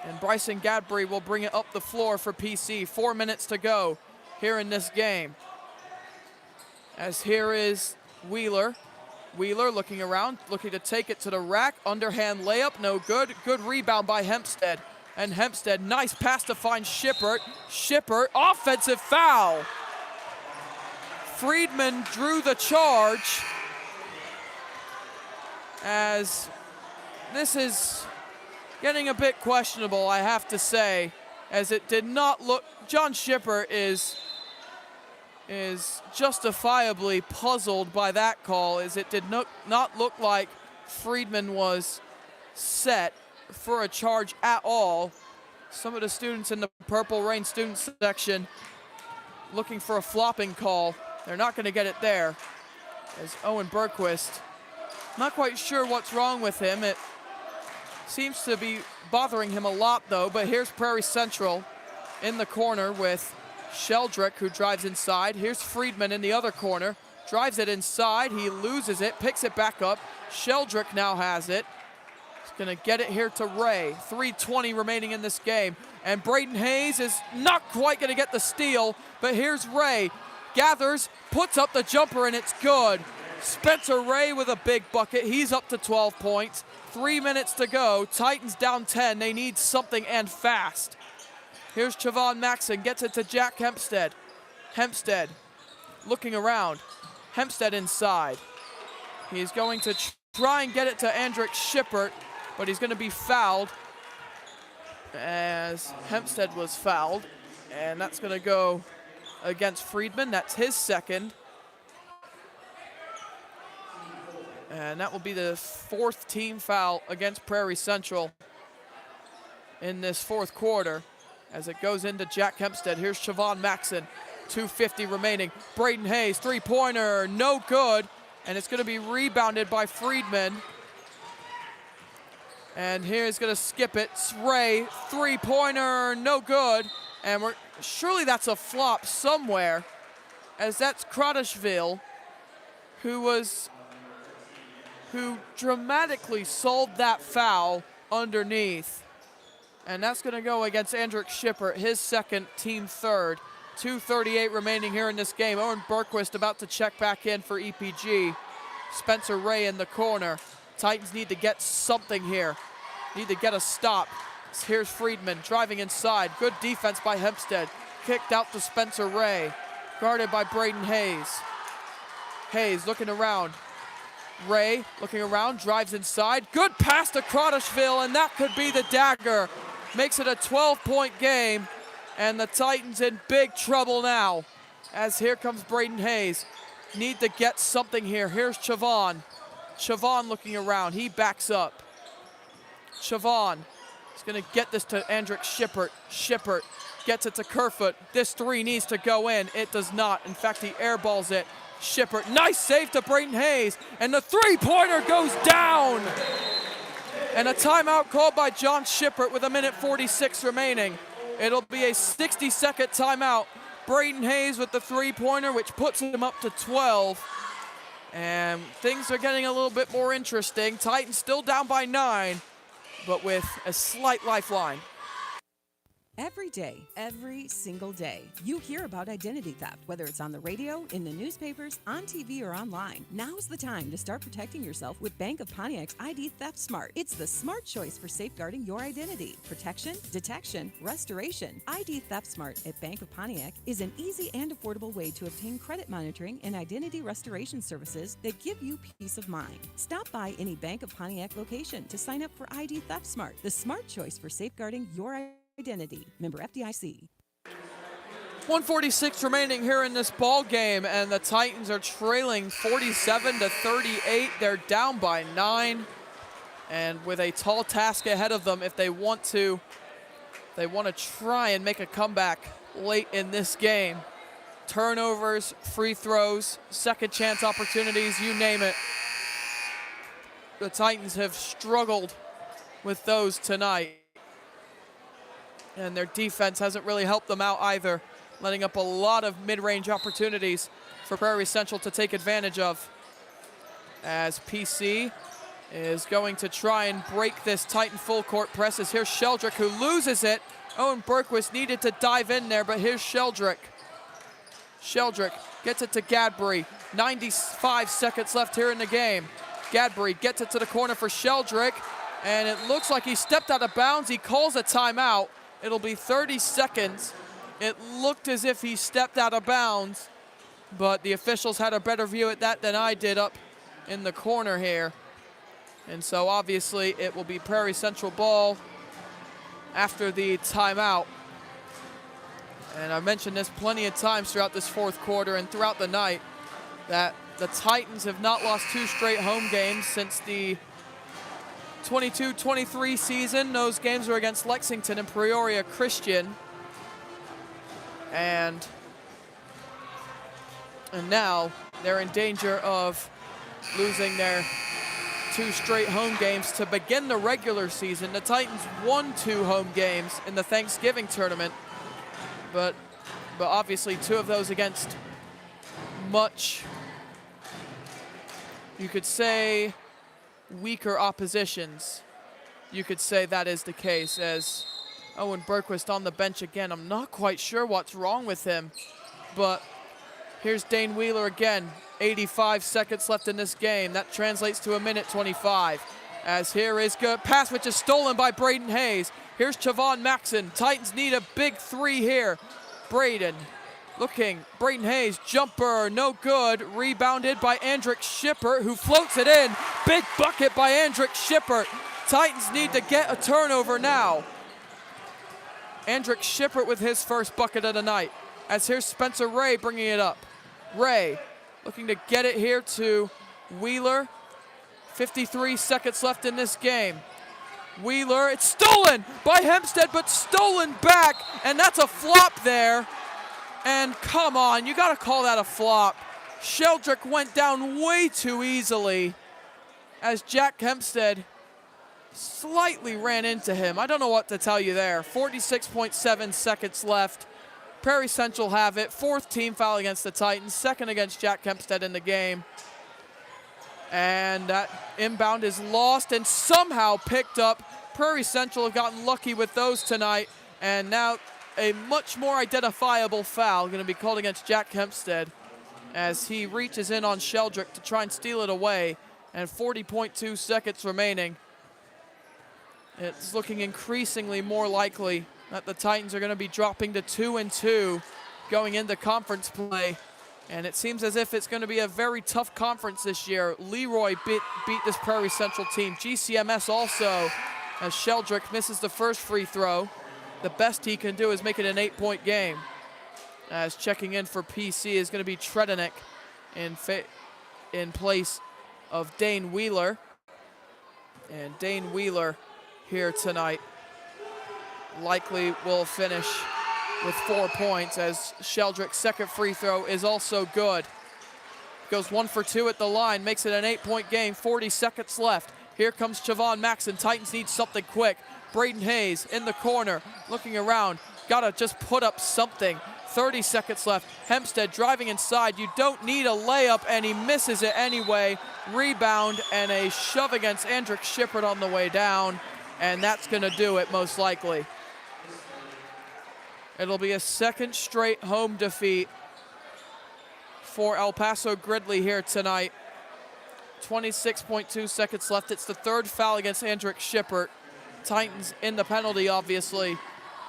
And Bryson Gadbury will bring it up the floor for PC. 4 minutes to go here in this game. As here is Wheeler. Wheeler looking around, looking to take it to the rack. Underhand layup, no good. Good rebound by Hempstead. And Hempstead, nice pass to find Shippert. Shippert, offensive foul. Friedman drew the charge. As this is getting a bit questionable, I have to say, as it did not look, John Shippert is justifiably puzzled by that call, as it did not look like Friedman was set for a charge at all. Some of the students in the Purple Rain student section looking for a flopping call. They're not going to get it there, as Owen Berquist, not quite sure what's wrong with him. It seems to be bothering him a lot though, but here's Prairie Central in the corner with Sheldrick, who drives inside. Here's Friedman in the other corner, drives it inside, he loses it, picks it back up. Sheldrick now has it. He's gonna get it here to Ray. 3:20 remaining in this game, and Braden Hayes is not quite gonna get the steal, but here's Ray, gathers, puts up the jumper, and it's good. Spencer Ray with a big bucket. He's up to 12 points. 3 minutes to go. Titans down 10. They need something and fast. Here's Chavon Maxon. Gets it to Jack Hempstead. Hempstead looking around. Hempstead inside. He's going to try and get it to Andrick Shippert, but he's going to be fouled as Hempstead was fouled. And that's going to go against Friedman. That's his second. And that will be the fourth team foul against Prairie Central in this fourth quarter as it goes into Jack Hempstead. Here's Chavon Maxon, 2:50 remaining. Braden Hayes, three-pointer, no good. And it's going to be rebounded by Friedman. And here's going to skip it. Ray, three-pointer, no good. And surely that's a flop somewhere, as that's Kradishvili, who dramatically sold that foul underneath. And that's going to go against Andrick Shippert, his second, team third. 2:38 remaining here in this game. Owen Berquist about to check back in for EPG. Spencer Ray in the corner. Titans need to get something here. Need to get a stop. Here's Friedman driving inside. Good defense by Hempstead. Kicked out to Spencer Ray. Guarded by Braden Hayes. Hayes looking around. Ray looking around, drives inside. Good pass to Kradishvili, and that could be the dagger. Makes it a 12-point game, and the Titans in big trouble now. As here comes Braden Hayes. Need to get something here. Here's Chavon. Chavon looking around. He backs up. Chavon is going to get this to Andrick Shippert. Shippert gets it to Kerfoot. This three needs to go in. It does not. In fact, he airballs it. Shippert, nice save to Braden Hayes, and the three-pointer goes down. And a timeout called by John Shippert with 1:46 remaining. It'll be a 60-second timeout. Braden Hayes with the three-pointer, which puts him up to 12. And things are getting a little bit more interesting. Titans still down by 9, but with a slight lifeline. Every day, every single day, you hear about identity theft, whether it's on the radio, in the newspapers, on TV, or online. Now's the time to start protecting yourself with Bank of Pontiac's ID Theft Smart. It's the smart choice for safeguarding your identity. Protection, detection, restoration. ID Theft Smart at Bank of Pontiac is an easy and affordable way to obtain credit monitoring and identity restoration services that give you peace of mind. Stop by any Bank of Pontiac location to sign up for ID Theft Smart, the smart choice for safeguarding your identity. Member FDIC. 1:46 remaining here in this ball game, and the Titans are trailing 47-38. They're down by 9, and with a tall task ahead of them if they want to try and make a comeback late in this game. Turnovers, free throws, second chance opportunities, you name it. The Titans have struggled with those tonight. And their defense hasn't really helped them out either, letting up a lot of mid-range opportunities for Prairie Central to take advantage of. As PC is going to try and break this Titan full court press. As here's Sheldrick, who loses it. Owen Berquist needed to dive in there, but here's Sheldrick. Sheldrick gets it to Gadbury. 95 seconds left here in the game. Gadbury gets it to the corner for Sheldrick, and it looks like he stepped out of bounds. He calls a timeout. It'll be 30 seconds. It looked as if he stepped out of bounds, but the officials had a better view at that than I did up in the corner here. And so obviously it will be Prairie Central ball after the timeout. And I've mentioned this plenty of times throughout this fourth quarter and throughout the night that the Titans have not lost 2 straight home games since the 22-23 season. Those games were against Lexington and Prairie Christian. And now they're in danger of losing their 2 straight home games to begin the regular season. The Titans won 2 home games in the Thanksgiving tournament, but obviously 2 of those against much, you could say, weaker oppositions. You could say that is the case, as Owen Berquist on the bench again. I'm not quite sure what's wrong with him, but here's Dane Wheeler again. 85 seconds left in this game. That translates to 1:25. As here is good pass, which is stolen by Braden Hayes. Here's Chavon Maxson. Titans need a big 3 here. Braden looking, Braden Hayes, jumper, no good. Rebounded by Andrick Shippert, who floats it in. Big bucket by Andrick Shippert. Titans need to get a turnover now. Andrick Shippert with his first bucket of the night. As here's Spencer Ray bringing it up. Ray looking to get it here to Wheeler. 53 seconds left in this game. Wheeler, it's stolen by Hempstead, but stolen back, and that's a flop there. And come on, you gotta call that a flop. Sheldrick went down way too easily as Jack Hempstead slightly ran into him. I don't know what to tell you there. 46.7 seconds left. Prairie Central have it. 4th team foul against the Titans. 2nd against Jack Hempstead in the game. And that inbound is lost and somehow picked up. Prairie Central have gotten lucky with those tonight. And now a much more identifiable foul going to be called against Jack Hempstead as he reaches in on Sheldrick to try and steal it away. And 40.2 seconds remaining. It's looking increasingly more likely that the Titans are going to be dropping to 2-2 going into conference play. And it seems as if it's going to be a very tough conference this year. Leroy beat this Prairie Central team. GCMS also, as Sheldrick misses the first free throw. The best he can do is make it an 8-point game. As checking in for PC is going to be Tredenik in place of Dane Wheeler. And Dane Wheeler here tonight likely will finish with 4 points, as Sheldrick's second free throw is also good. Goes 1 for 2 at the line, makes it an 8-point game, 40 seconds left. Here comes Chavon Maxson. Titans need something quick. Braden Hayes in the corner, looking around. Gotta just put up something. 30 seconds left. Hempstead driving inside. You don't need a layup, and he misses it anyway. Rebound and a shove against Andrick Shippert on the way down, and that's going to do it most likely. It'll be a second straight home defeat for El Paso Gridley here tonight. 26.2 seconds left. It's the third foul against Andrick Shippert. Titans in the penalty, obviously.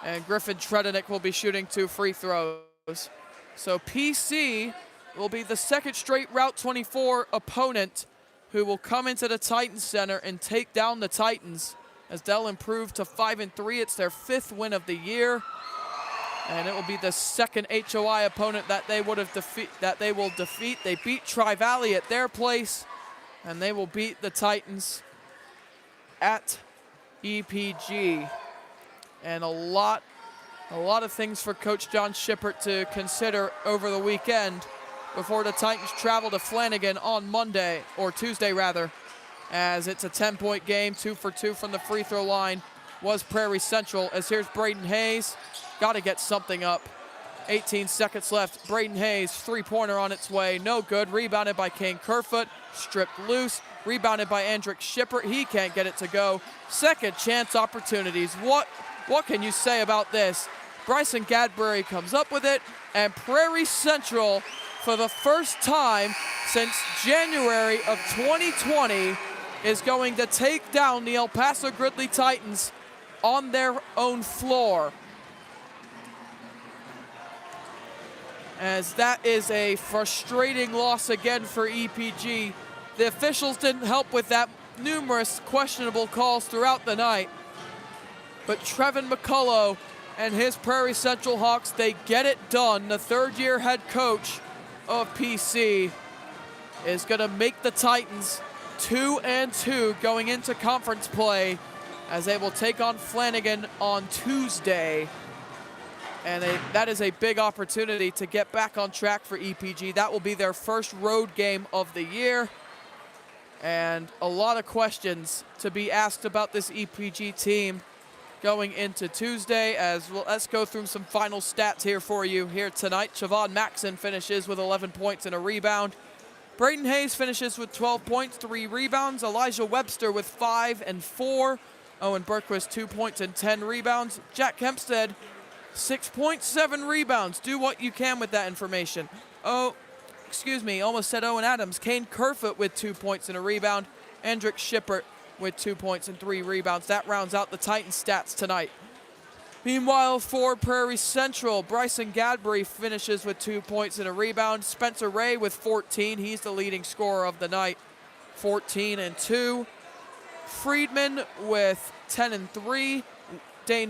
And Griffin Tredenick will be shooting 2 free throws. So PC will be the second straight Route 24 opponent who will come into the Titans Center and take down the Titans as they'll improve to 5-3. It's their 5th win of the year. And it will be the second HOI opponent that they will defeat. They beat Tri-Valley at their place, and they will beat the Titans at EPG. And a lot of things for Coach John Shippert to consider over the weekend before the Titans travel to Flanagan on Monday, or Tuesday rather, as it's a 10-point game. 2 for 2 from the free throw line was Prairie Central, as here's Braden Hayes. Got to get something up. 18 seconds left. Braden Hayes, 3-pointer on its way. No good. Rebounded by Kane Kerfoot. Stripped loose. Rebounded by Andrick Shippert. He can't get it to go. Second chance opportunities. What can you say about this? Bryson Gadbury comes up with it, and Prairie Central, for the first time since January of 2020, is going to take down the El Paso Gridley Titans on their own floor. As that is a frustrating loss again for EPG. The officials didn't help with that. Numerous questionable calls throughout the night. But Trevin McCullough and his Prairie Central Hawks, they get it done. The third-year head coach of PC is going to make the Titans 2-2 going into conference play, as they will take on Flanagan on Tuesday. And that is a big opportunity to get back on track for EPG. That will be their first road game of the year. And a lot of questions to be asked about this EPG team going into Tuesday. As well, let's go through some final stats here for you here tonight. Siobhan Maxson finishes with 11 points and a rebound. Braden Hayes finishes with 12 points, 3 rebounds. Elijah Webster with 5 and 4. Owen Berquist, 2 points and 10 rebounds. Jack Hempstead, 6.7 rebounds. Do what you can with that information. Almost said Owen Adams. Kane Kerfoot with 2 points and a rebound. Andrick Shippert with 2 points and 3 rebounds. That rounds out the Titans stats tonight. Meanwhile, for Prairie Central, Bryson Gadbury finishes with 2 points and a rebound. Spencer Ray with 14. He's the leading scorer of the night. 14 and 2. Friedman with 10 and 3. Dane